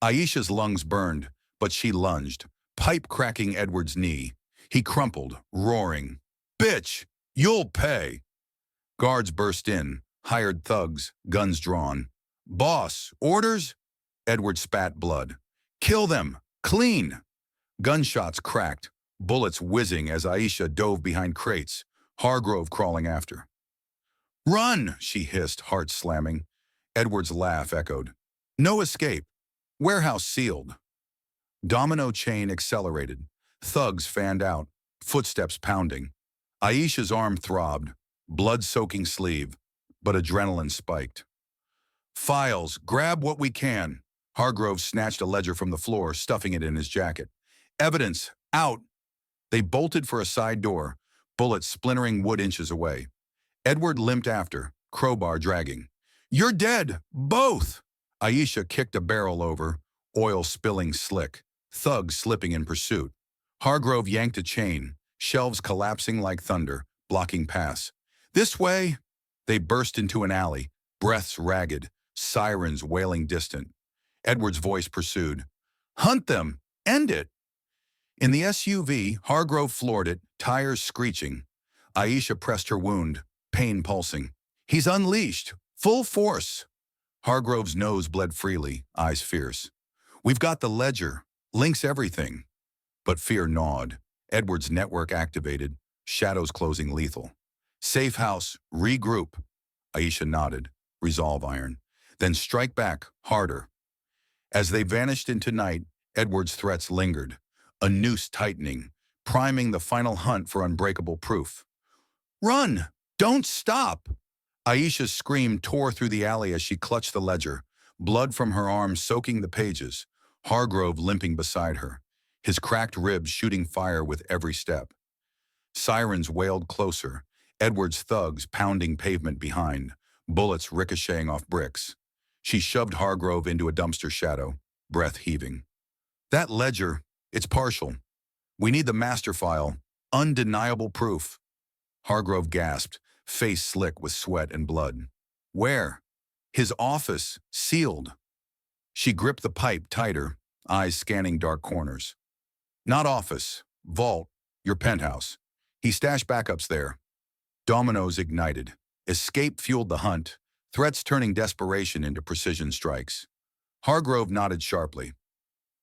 Aisha's lungs burned, but she lunged, pipe cracking Edward's knee. He crumpled, roaring, "Bitch, you'll pay!" Guards burst in, hired thugs, guns drawn. "Boss, orders?" Edward spat blood. "Kill them! Clean!" Gunshots cracked, bullets whizzing as Aisha dove behind crates, Hargrove crawling after. "Run!" she hissed, heart slamming. Edward's laugh echoed. "No escape. Warehouse sealed." Domino chain accelerated. Thugs fanned out, footsteps pounding. Aisha's arm throbbed, blood-soaking sleeve, but adrenaline spiked. "Files, grab what we can." Hargrove snatched a ledger from the floor, stuffing it in his jacket. "Evidence, out." They bolted for a side door, bullets splintering wood inches away. Edward limped after, crowbar dragging. "You're dead, both!" Aisha kicked a barrel over, oil spilling slick, thugs slipping in pursuit. Hargrove yanked a chain, shelves collapsing like thunder, blocking paths. "This way!" They burst into an alley, breaths ragged, sirens wailing distant. Edward's voice pursued. "Hunt them! End it!" In the SUV, Hargrove floored it, tires screeching. Aisha pressed her wound, pain pulsing. "He's unleashed! Full force!" Hargrove's nose bled freely, eyes fierce. "We've got the ledger, links everything." But fear gnawed. Edward's network activated, shadows closing lethal. "Safe house, regroup." Aisha nodded, resolve iron. "Then strike back, harder." As they vanished into night, Edward's threats lingered, a noose tightening, priming the final hunt for unbreakable proof. "Run! Don't stop!" Aisha's scream tore through the alley as she clutched the ledger, blood from her arms soaking the pages, Hargrove limping beside her, his cracked ribs shooting fire with every step. Sirens wailed closer, Edward's thugs pounding pavement behind, bullets ricocheting off bricks. She shoved Hargrove into a dumpster shadow, breath heaving. "That ledger, it's partial. We need the master file, undeniable proof." Hargrove gasped, face slick with sweat and blood. "Where?" "His office, sealed." She gripped the pipe tighter, eyes scanning dark corners. "Not office, vault, your penthouse. He stashed backups there." Dominoes ignited. Escape fueled the hunt, threats turning desperation into precision strikes. Hargrove nodded sharply.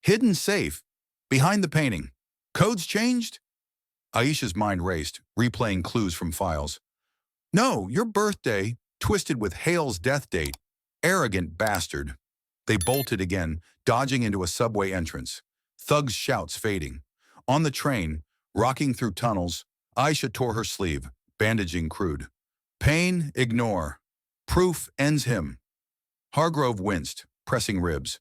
"Hidden safe, behind the painting. Codes changed?" Aisha's mind raced, replaying clues from files. "No, your birthday, twisted with Hale's death date. Arrogant bastard." They bolted again, dodging into a subway entrance. Thugs' shouts fading. On the train, rocking through tunnels, Aisha tore her sleeve, bandaging crude. "Pain, ignore. Proof ends him." Hargrove winced, pressing ribs.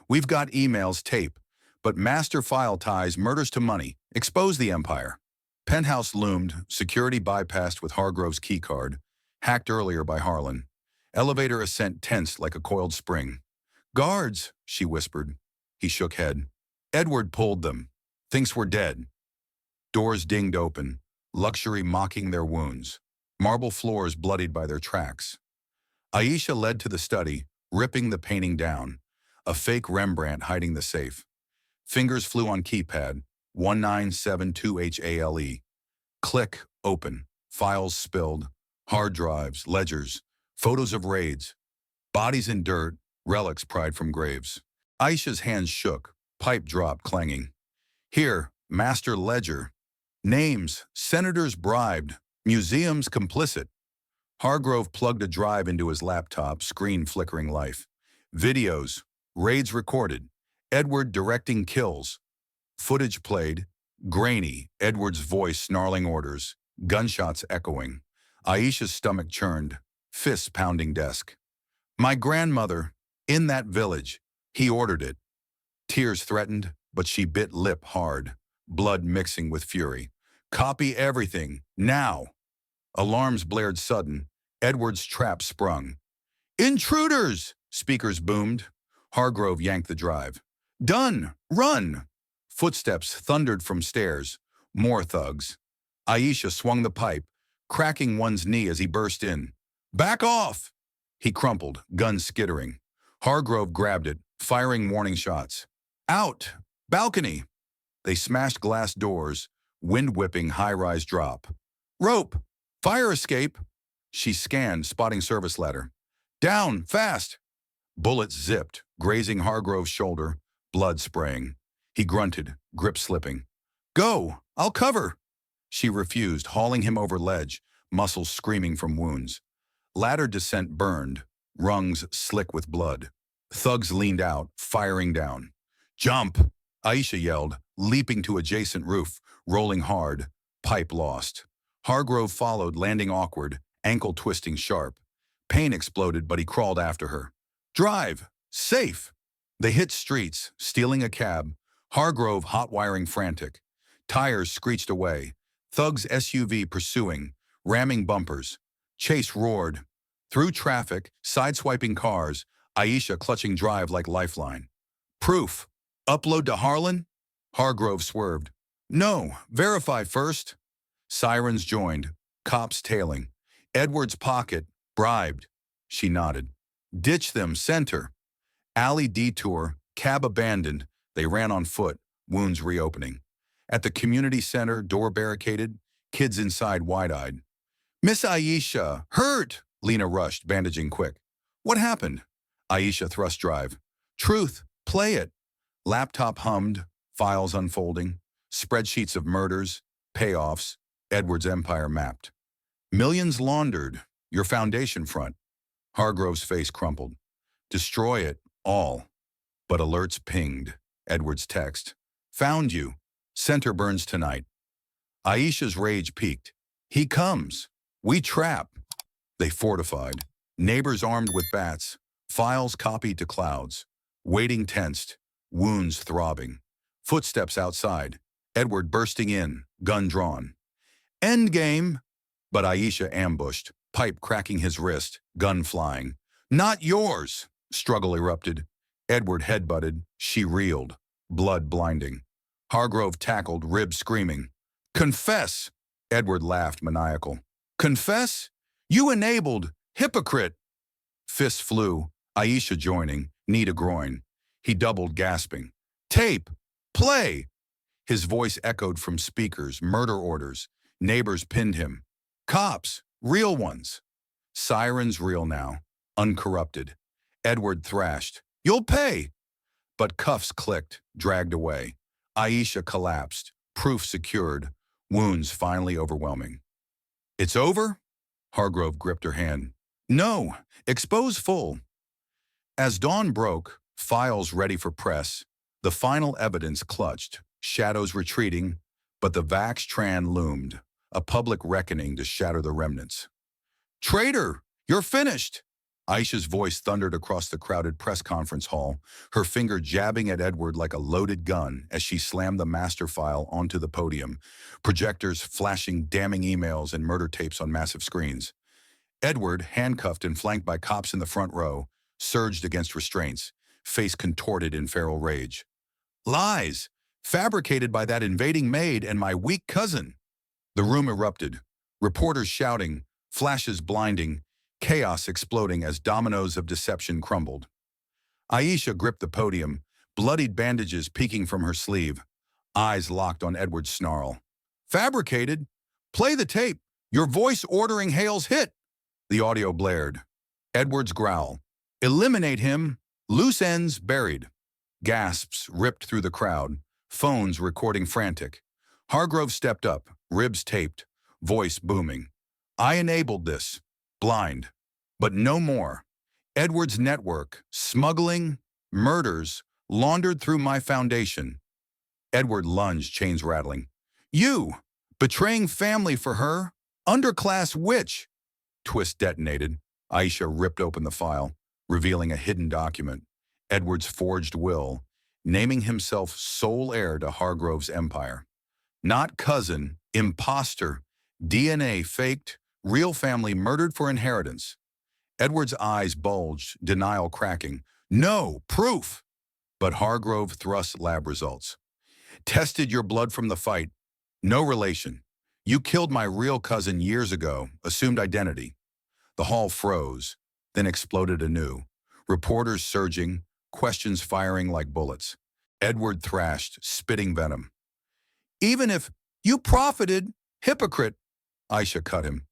"We've got emails, tape, but master file ties murders to money. Expose the empire." Penthouse loomed, security bypassed with Hargrove's keycard, hacked earlier by Harlan. Elevator ascent tensed like a coiled spring. "Guards," she whispered. He shook head. "Edward pulled them. Thinks we're dead." Doors dinged open, luxury mocking their wounds, marble floors bloodied by their tracks. Aisha led to the study, ripping the painting down, a fake Rembrandt hiding the safe. Fingers flew on keypad, 1972HALE. Click, open. Files spilled. Hard drives, ledgers, photos of raids. Bodies in dirt, relics pried from graves. Aisha's hands shook, pipe dropped clanging. "Here, master ledger. Names, senators bribed, museums complicit." Hargrove plugged a drive into his laptop, screen flickering life. Videos, raids recorded, Edward directing kills. Footage played, grainy, Edward's voice snarling orders, gunshots echoing. Aisha's stomach churned, fists pounding desk. "My grandmother, in that village." He ordered it. Tears threatened, but she bit lip hard, blood mixing with fury. "Copy everything, now." Alarms blared sudden. Edward's trap sprung. "Intruders!" speakers boomed. Hargrove yanked the drive. Done! Run! Footsteps thundered from stairs. More thugs. Aisha swung the pipe, cracking one's knee as he burst in. Back off! He crumpled, gun skittering. Hargrove grabbed it, firing warning shots. Out! Balcony! They smashed glass doors, wind-whipping high-rise drop. Rope! Fire escape! She scanned, spotting service ladder. Down! Fast! Bullets zipped, grazing Hargrove's shoulder, blood spraying. He grunted, grip slipping. Go! I'll cover! She refused, hauling him over ledge, muscles screaming from wounds. Ladder descent burned, rungs slick with blood. Thugs leaned out, firing down. Jump! Aisha yelled, leaping to adjacent roof, rolling hard, pipe lost. Hargrove followed, landing awkward, ankle twisting sharp. Pain exploded, but he crawled after her. Drive! Safe! They hit streets, stealing a cab. Hargrove hot-wiring frantic. Tires screeched away. Thugs SUV pursuing, ramming bumpers. Chase roared. Through traffic, sideswiping cars, Aisha clutching drive like lifeline. Proof. Upload to Harlan? Hargrove swerved. No, verify first. Sirens joined, cops tailing. Edward's pocket, bribed. She nodded. Ditch them, center. Alley detour, cab abandoned. They ran on foot, wounds reopening. At the community center, door barricaded, kids inside wide-eyed. Miss Aisha, hurt! Lena rushed, bandaging quick. What happened? Aisha thrust drive. Truth, play it. Laptop hummed, files unfolding, spreadsheets of murders, payoffs, Edward's empire mapped. Millions laundered, your foundation front. Hargrove's face crumpled. Destroy it, all. But alerts pinged. Edward's text. Found you. Center burns tonight. Aisha's rage peaked. He comes. We trap. They fortified. Neighbors armed with bats. Files copied to clouds. Waiting tensed. Wounds throbbing. Footsteps outside. Edward bursting in, gun drawn. Endgame! But Aisha ambushed, pipe cracking his wrist, gun flying. Not yours! Struggle erupted. Edward headbutted. She reeled. Blood blinding. Hargrove tackled, ribs screaming. Confess! Edward laughed, maniacal. Confess? You enabled! Hypocrite! Fists flew, Aisha joining, knee to groin. He doubled, gasping. Tape! Play! His voice echoed from speakers, murder orders. Neighbors pinned him. Cops! Real ones! Sirens real now, uncorrupted. Edward thrashed. You'll pay! But cuffs clicked, dragged away. Aisha collapsed, proof secured, wounds finally overwhelming. It's over? Hargrove gripped her hand. No, expose full. As dawn broke, files ready for press, the final evidence clutched, shadows retreating, but the Vax-Tran loomed, a public reckoning to shatter the remnants. Traitor, you're finished! Aisha's voice thundered across the crowded press conference hall, her finger jabbing at Edward like a loaded gun as she slammed the master file onto the podium, projectors flashing damning emails and murder tapes on massive screens. Edward, handcuffed and flanked by cops in the front row, surged against restraints, face contorted in feral rage. Lies! Fabricated by that invading maid and my weak cousin! The room erupted, reporters shouting, flashes blinding, chaos exploding as dominoes of deception crumbled. Aisha gripped the podium, bloodied bandages peeking from her sleeve, eyes locked on Edward's snarl. Fabricated? Play the tape! Your voice ordering Hale's hit! The audio blared. Edward's growl. Eliminate him! Loose ends buried. Gasps ripped through the crowd, phones recording frantic. Hargrove stepped up, ribs taped, voice booming. I enabled this. Blind. But no more. Edward's network, smuggling, murders, laundered through my foundation. Edward lunged, chains rattling. You! Betraying family for her? Underclass witch! Twist detonated. Aisha ripped open the file, revealing a hidden document. Edward's forged will, naming himself sole heir to Hargrove's empire. Not cousin, imposter, DNA faked, real family murdered for inheritance. Edward's eyes bulged, denial cracking, No, proof! But Hargrove thrust lab results. Tested your blood from the fight. No relation. You killed my real cousin years ago, assumed identity. The hall froze, then exploded anew. Reporters surging, questions firing like bullets. Edward thrashed, spitting venom. Even if you profited, hypocrite, Aisha cut him.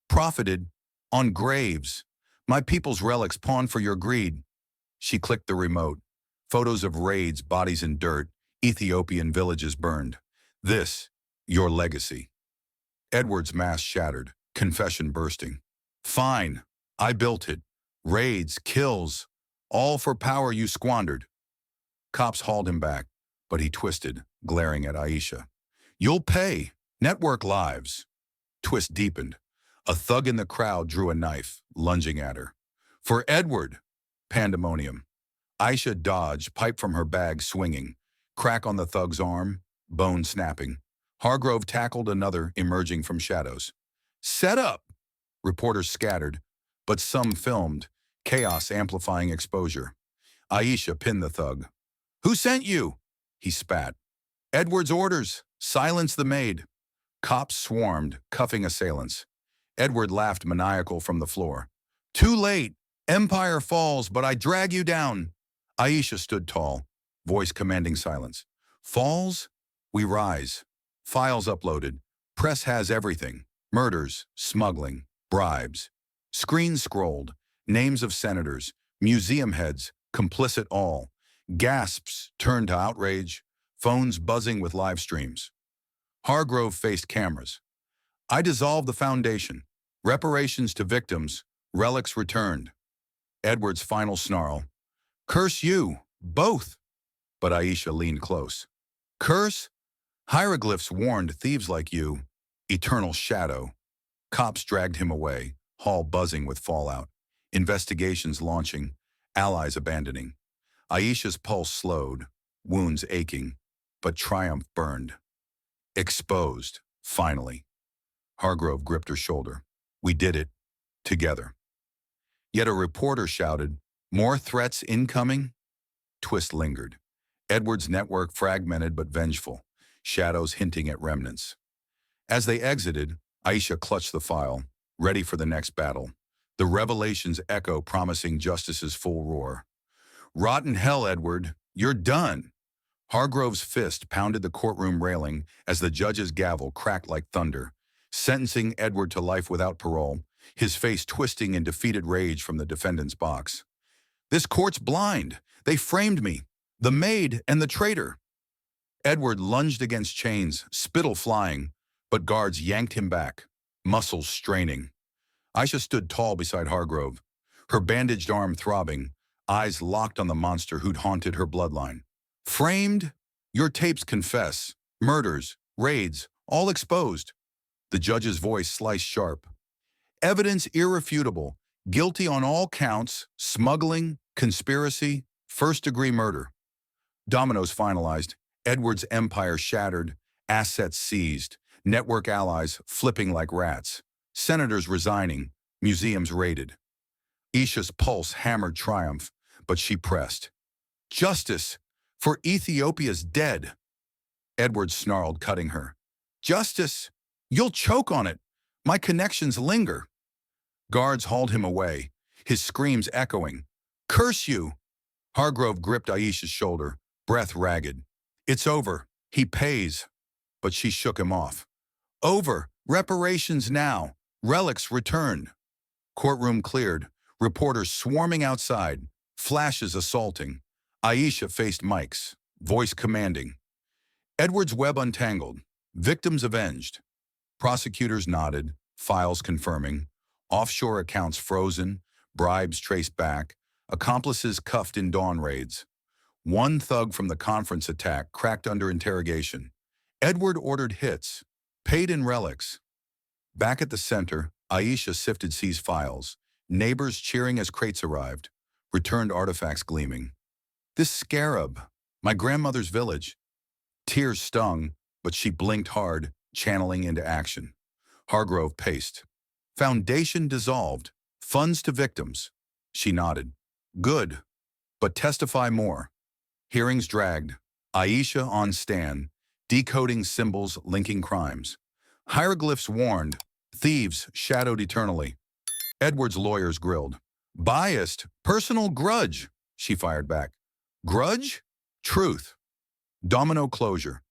Profited on graves. My people's relics pawned for your greed. She clicked the remote. Photos of raids, bodies in dirt, Ethiopian villages burned. This, your legacy. Edward's mask shattered, confession bursting. Fine, I built it. Raids, kills, all for power you squandered. Cops hauled him back, but he twisted, glaring at Aisha. You'll pay. Network lives. Twist deepened. A thug in the crowd drew a knife, lunging at her. For Edward! Pandemonium. Aisha dodged, pipe from her bag swinging. Crack on the thug's arm, bone snapping. Hargrove tackled another, emerging from shadows. Set up! Reporters scattered, but some filmed, chaos amplifying exposure. Aisha pinned the thug. Who sent you? He spat. Edward's orders. Silence the maid. Cops swarmed, cuffing assailants. Edward laughed maniacal from the floor. Too late. Empire falls, but I drag you down. Aisha stood tall, voice commanding silence. Falls? We rise. Files uploaded. Press has everything. Murders, smuggling, bribes. Screens scrolled. Names of senators, museum heads, complicit all. Gasps turned to outrage. Phones buzzing with live streams. Hargrove faced cameras. I dissolved the foundation. Reparations to victims. Relics returned. Edward's final snarl. Curse you, both. But Aisha leaned close. Curse? Hieroglyphs warned thieves like you. Eternal shadow. Cops dragged him away, hall buzzing with fallout. Investigations launching, allies abandoning. Aisha's pulse slowed, wounds aching, but triumph burned. Exposed, finally. Hargrove gripped her shoulder. We did it, together. Yet a reporter shouted, more threats incoming? Twist lingered. Edward's network fragmented but vengeful, shadows hinting at remnants. As they exited, Aisha clutched the file, ready for the next battle. The revelations echo promising justice's full roar. Rotten hell, Edward, you're done. Hargrove's fist pounded the courtroom railing as the judge's gavel cracked like thunder, sentencing Edward to life without parole, his face twisting in defeated rage from the defendant's box. This court's blind. They framed me. The maid and the traitor. Edward lunged against chains, spittle flying, but guards yanked him back, muscles straining. Aisha stood tall beside Hargrove, her bandaged arm throbbing, eyes locked on the monster who'd haunted her bloodline. Framed? Your tapes confess. Murders, raids, all exposed. The judge's voice sliced sharp. Evidence irrefutable. Guilty on all counts, smuggling, conspiracy, first-degree murder. Dominoes finalized, Edward's empire shattered, assets seized, network allies flipping like rats, senators resigning, museums raided. Aisha's pulse hammered triumph, but she pressed. Justice, for Ethiopia's dead. Edward snarled, cutting her. Justice, you'll choke on it. My connections linger. Guards hauled him away, his screams echoing. Curse you! Hargrove gripped Aisha's shoulder, breath ragged. It's over. He pays. But she shook him off. Over. Reparations now. Relics returned. Courtroom cleared. Reporters swarming outside. Flashes assaulting. Aisha faced mics, voice commanding. Edward's web untangled. Victims avenged. Prosecutors nodded, files confirming. Offshore accounts frozen, bribes traced back, accomplices cuffed in dawn raids. One thug from the conference attack cracked under interrogation. Edward ordered hits, paid in relics. Back at the center, Aisha sifted seized files, neighbors cheering as crates arrived, returned artifacts gleaming. This scarab, my grandmother's village. Tears stung, but she blinked hard, channeling into action. Hargrove paced. Foundation dissolved. Funds to victims. She nodded. Good. But testify more. Hearings dragged. Aisha on stand, decoding symbols linking crimes. Hieroglyphs warned. Thieves shadowed eternally. Edward's lawyers grilled. Biased. Personal grudge, she fired back. Grudge? Truth. Domino closure.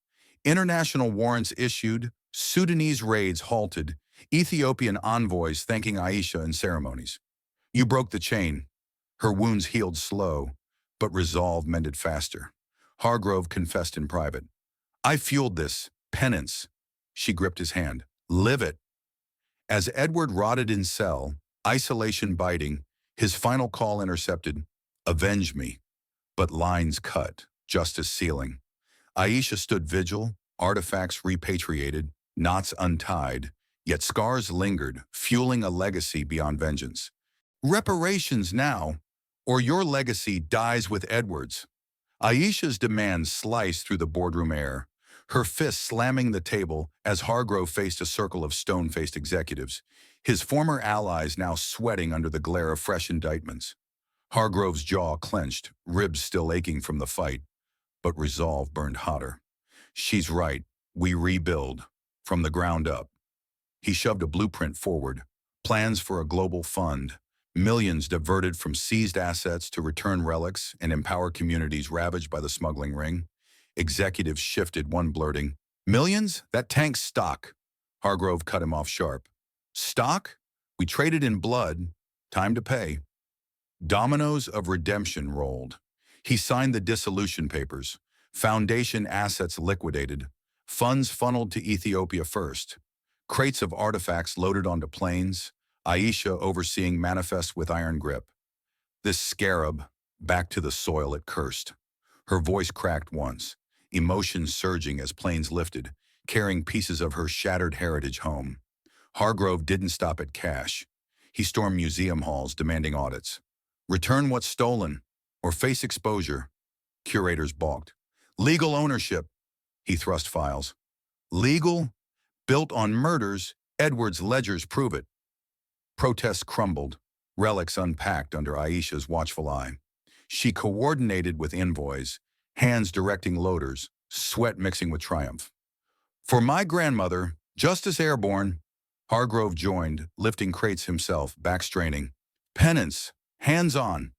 International warrants issued. Sudanese raids halted. Ethiopian envoys thanking Aisha in ceremonies. You broke the chain. Her wounds healed slow, but resolve mended faster. Hargrove confessed in private. I fueled this. Penance. She gripped his hand. Live it. As Edward rotted in cell, isolation biting, his final call intercepted. Avenge me. But lines cut, justice sealing. Aisha stood vigil, artifacts repatriated, knots untied, yet scars lingered, fueling a legacy beyond vengeance. Reparations now, or your legacy dies with Edward's. Aisha's demands sliced through the boardroom air, her fists slamming the table as Hargrove faced a circle of stone-faced executives, his former allies now sweating under the glare of fresh indictments. Hargrove's jaw clenched, ribs still aching from the fight, but resolve burned hotter. She's right, we rebuild, from the ground up. He shoved a blueprint forward, plans for a global fund, millions diverted from seized assets to return relics and empower communities ravaged by the smuggling ring. Executives shifted, one blurting, millions? That tank's stock. Hargrove cut him off sharp. Stock? We traded in blood. Time to pay. Dominoes of redemption rolled. He signed the dissolution papers. Foundation assets liquidated. Funds funneled to Ethiopia first. Crates of artifacts loaded onto planes. Aisha overseeing manifests with iron grip. This scarab, back to the soil it cursed. Her voice cracked once, emotions surging as planes lifted, carrying pieces of her shattered heritage home. Hargrove didn't stop at cash. He stormed museum halls demanding audits. Return what's stolen, or face exposure. Curators balked. Legal ownership. He thrust files. Legal? Built on murders, Edward's ledgers prove it. Protests crumbled, relics unpacked under Aisha's watchful eye. She coordinated with envoys, hands directing loaders, sweat mixing with triumph. For my grandmother, Justice Airborne, Hargrove joined, lifting crates himself, back straining. Penance, hands-on.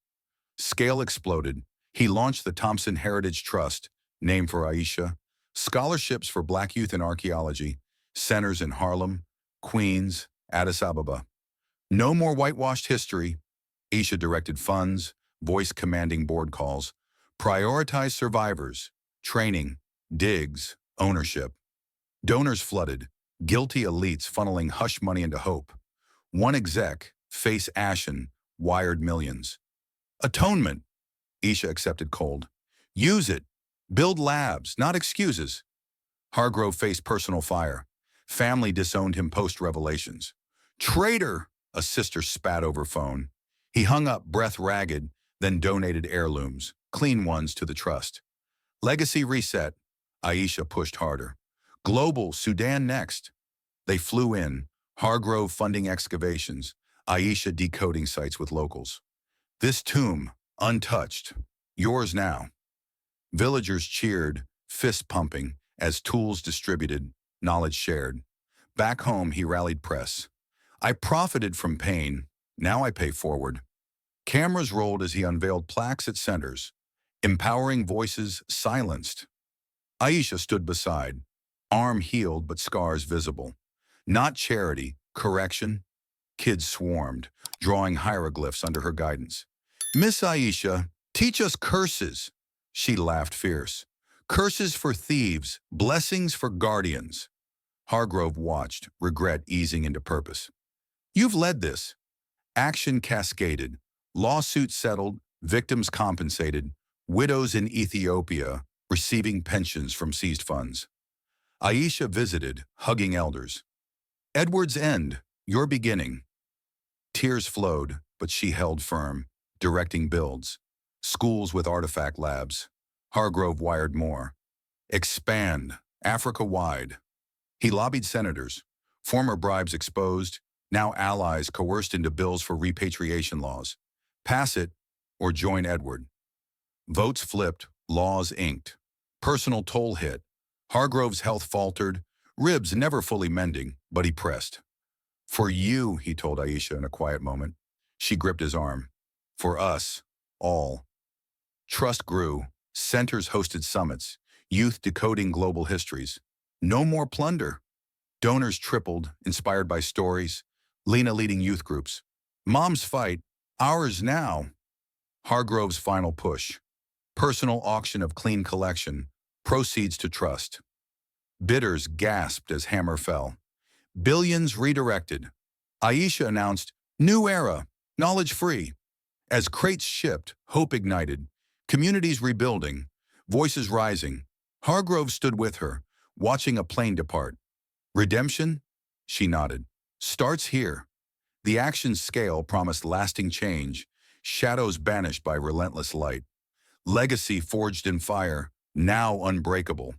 Scale exploded. He launched the Thompson Heritage Trust, named for Aisha, scholarships for Black youth in archaeology, centers in Harlem, Queens, Addis Ababa. No more whitewashed history. Aisha directed funds, voice commanding board calls, prioritize survivors, training, digs, ownership. Donors flooded, guilty elites funneling hush money into hope. One exec, face ashen, wired millions. Atonement, Aisha accepted cold. Use it. Build labs, not excuses. Hargrove faced personal fire. Family disowned him post-revelations. Traitor, a sister spat over phone. He hung up, breath ragged, then donated heirlooms, clean ones to the trust. Legacy reset. Aisha pushed harder. Global, Sudan next. They flew in, Hargrove funding excavations, Aisha decoding sites with locals. This tomb, untouched, yours now. Villagers cheered, fist pumping, as tools distributed, knowledge shared. Back home, he rallied press. I profited from pain, now I pay forward. Cameras rolled as he unveiled plaques at centers, empowering voices silenced. Aisha stood beside, arm healed but scars visible. Not charity, correction. Kids swarmed, drawing hieroglyphs under her guidance. Miss Aisha, teach us curses. She laughed fierce. Curses for thieves, blessings for guardians. Hargrove watched, regret easing into purpose. You've led this. Action cascaded, lawsuits settled, victims compensated, widows in Ethiopia receiving pensions from seized funds. Aisha visited, hugging elders. Edward's end, your beginning. Tears flowed, but she held firm, directing builds. Schools with artifact labs. Hargrove wired more. Expand, Africa-wide. He lobbied senators, former bribes exposed, now allies coerced into bills for repatriation laws. Pass it or join Edward. Votes flipped, laws inked. Personal toll hit. Hargrove's health faltered, ribs never fully mending, but he pressed. For you, he told Aisha in a quiet moment. She gripped his arm. For us, all. Trust grew, centers hosted summits, youth decoding global histories. No more plunder. Donors tripled, inspired by stories. Lena leading youth groups. Mom's fight, ours now. Hargrove's final push. Personal auction of clean collection, proceeds to trust. Bidders gasped as hammer fell. Billions redirected. Aisha announced, new era, knowledge free. As crates shipped, hope ignited. Communities rebuilding, voices rising. Hargrove stood with her, watching a plane depart. Redemption? She nodded. Starts here. The action's scale promised lasting change, shadows banished by relentless light. Legacy forged in fire, now unbreakable.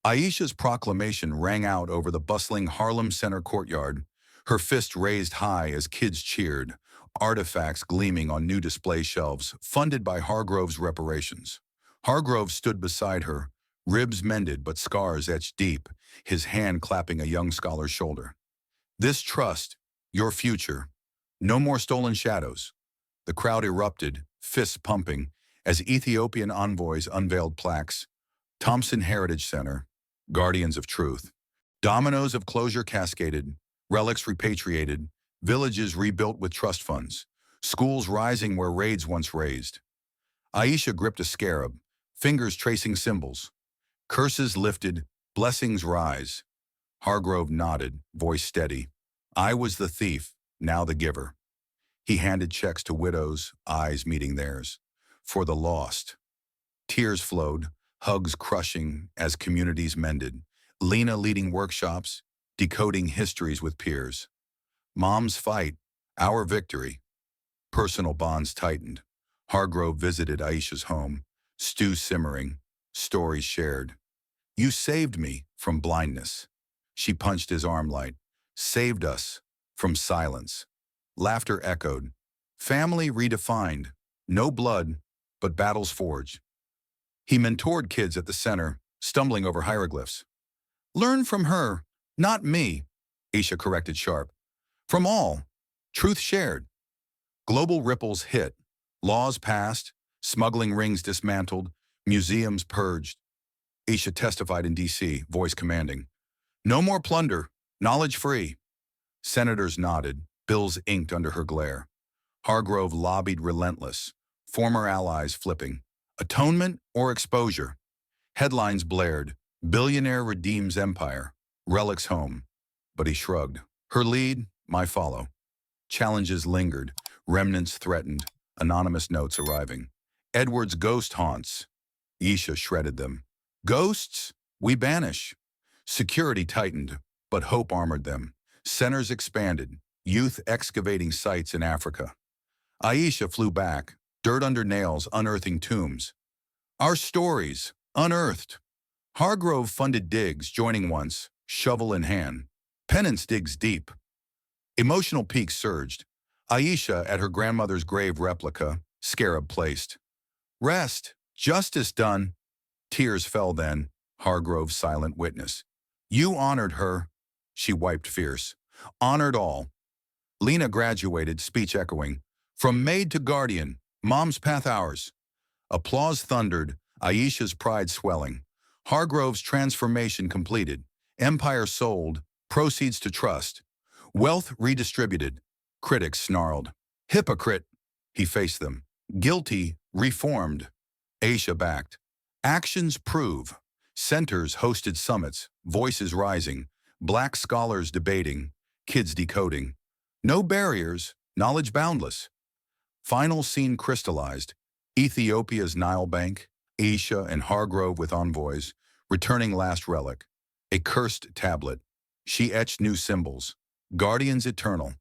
Aisha's proclamation rang out over the bustling Harlem Center courtyard, her fist raised high as kids cheered, artifacts gleaming on new display shelves, funded by Hargrove's reparations. Hargrove stood beside her, ribs mended but scars etched deep, his hand clapping a young scholar's shoulder. This trust, your future. No more stolen shadows. The crowd erupted, fists pumping, as Ethiopian envoys unveiled plaques. Thompson Heritage Center, Guardians of Truth. Dominoes of closure cascaded, relics repatriated, villages rebuilt with trust funds, schools rising where raids once raised. Aisha gripped a scarab, fingers tracing symbols. Curses lifted, blessings rise. Hargrove nodded, voice steady. I was the thief, now the giver. He handed checks to widows, eyes meeting theirs. For the lost. Tears flowed, hugs crushing as communities mended. Lena leading workshops, decoding histories with peers. Mom's fight, our victory. Personal bonds tightened. Hargrove visited Aisha's home, stew simmering, stories shared. You saved me from blindness. She punched his arm light. Saved us from silence. Laughter echoed. Family redefined. No blood, but battles forged. He mentored kids at the center, stumbling over hieroglyphs. Learn from her, not me, Aisha corrected sharp. From all, truth shared. Global ripples hit, laws passed, smuggling rings dismantled, museums purged. Aisha testified in D.C., voice commanding. No more plunder, knowledge free. Senators nodded, bills inked under her glare. Hargrove lobbied relentless, former allies flipping. Atonement or exposure? Headlines blared, Billionaire redeems empire, relics home. But he shrugged. Her lead, my follow. Challenges lingered, remnants threatened, anonymous notes arriving. Edward's ghost haunts. Aisha shredded them. Ghosts? We banish. Security tightened, but hope armored them. Centers expanded, youth excavating sites in Africa. Aisha flew back, dirt under nails unearthing tombs. Our stories, unearthed. Hargrove funded digs, joining once, shovel in hand. Penance digs deep. Emotional peaks surged. Aisha at her grandmother's grave replica, scarab placed. Rest, justice done. Tears fell then, Hargrove's silent witness. You honored her. She wiped fierce. Honored all. Lena graduated, speech echoing. From maid to guardian, mom's path ours. Applause thundered, Aisha's pride swelling. Hargrove's transformation completed. Empire sold, proceeds to trust. Wealth redistributed. Critics snarled. Hypocrite. He faced them. Guilty, reformed. Aisha backed. Actions prove. Centers hosted summits, voices rising. Black scholars debating, kids decoding. No barriers, knowledge boundless. Final scene crystallized. Ethiopia's Nile Bank, Aisha and Hargrove with envoys, returning last relic. A cursed tablet. She etched new symbols. Guardians eternal.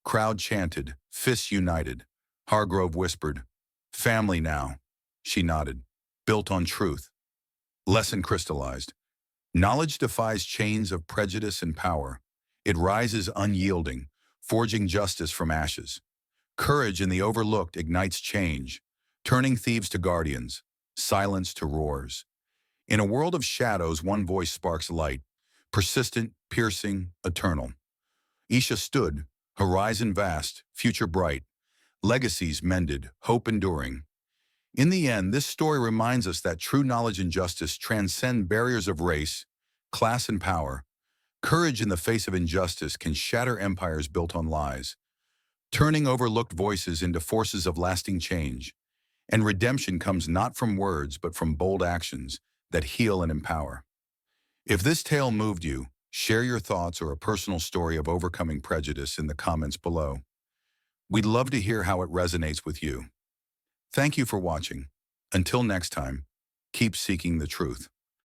Crowd chanted, fists united. Hargrove whispered, family now. She nodded, built on truth. Lesson crystallized. Knowledge defies chains of prejudice and power. It rises unyielding, forging justice from ashes. Courage in the overlooked ignites change, turning thieves to guardians. silence to roars. In a world of shadows, one voice sparks light, persistent, piercing, eternal. Aisha stood, horizon vast, future bright, legacies mended, hope enduring. In the end, this story reminds us that true knowledge and justice transcend barriers of race, class, and power. Courage in the face of injustice can shatter empires built on lies, turning overlooked voices into forces of lasting change. And redemption comes not from words, but from bold actions that heal and empower. If this tale moved you, share your thoughts or a personal story of overcoming prejudice in the comments below. We'd love to hear how it resonates with you. Thank you for watching. Until next time, keep seeking the truth.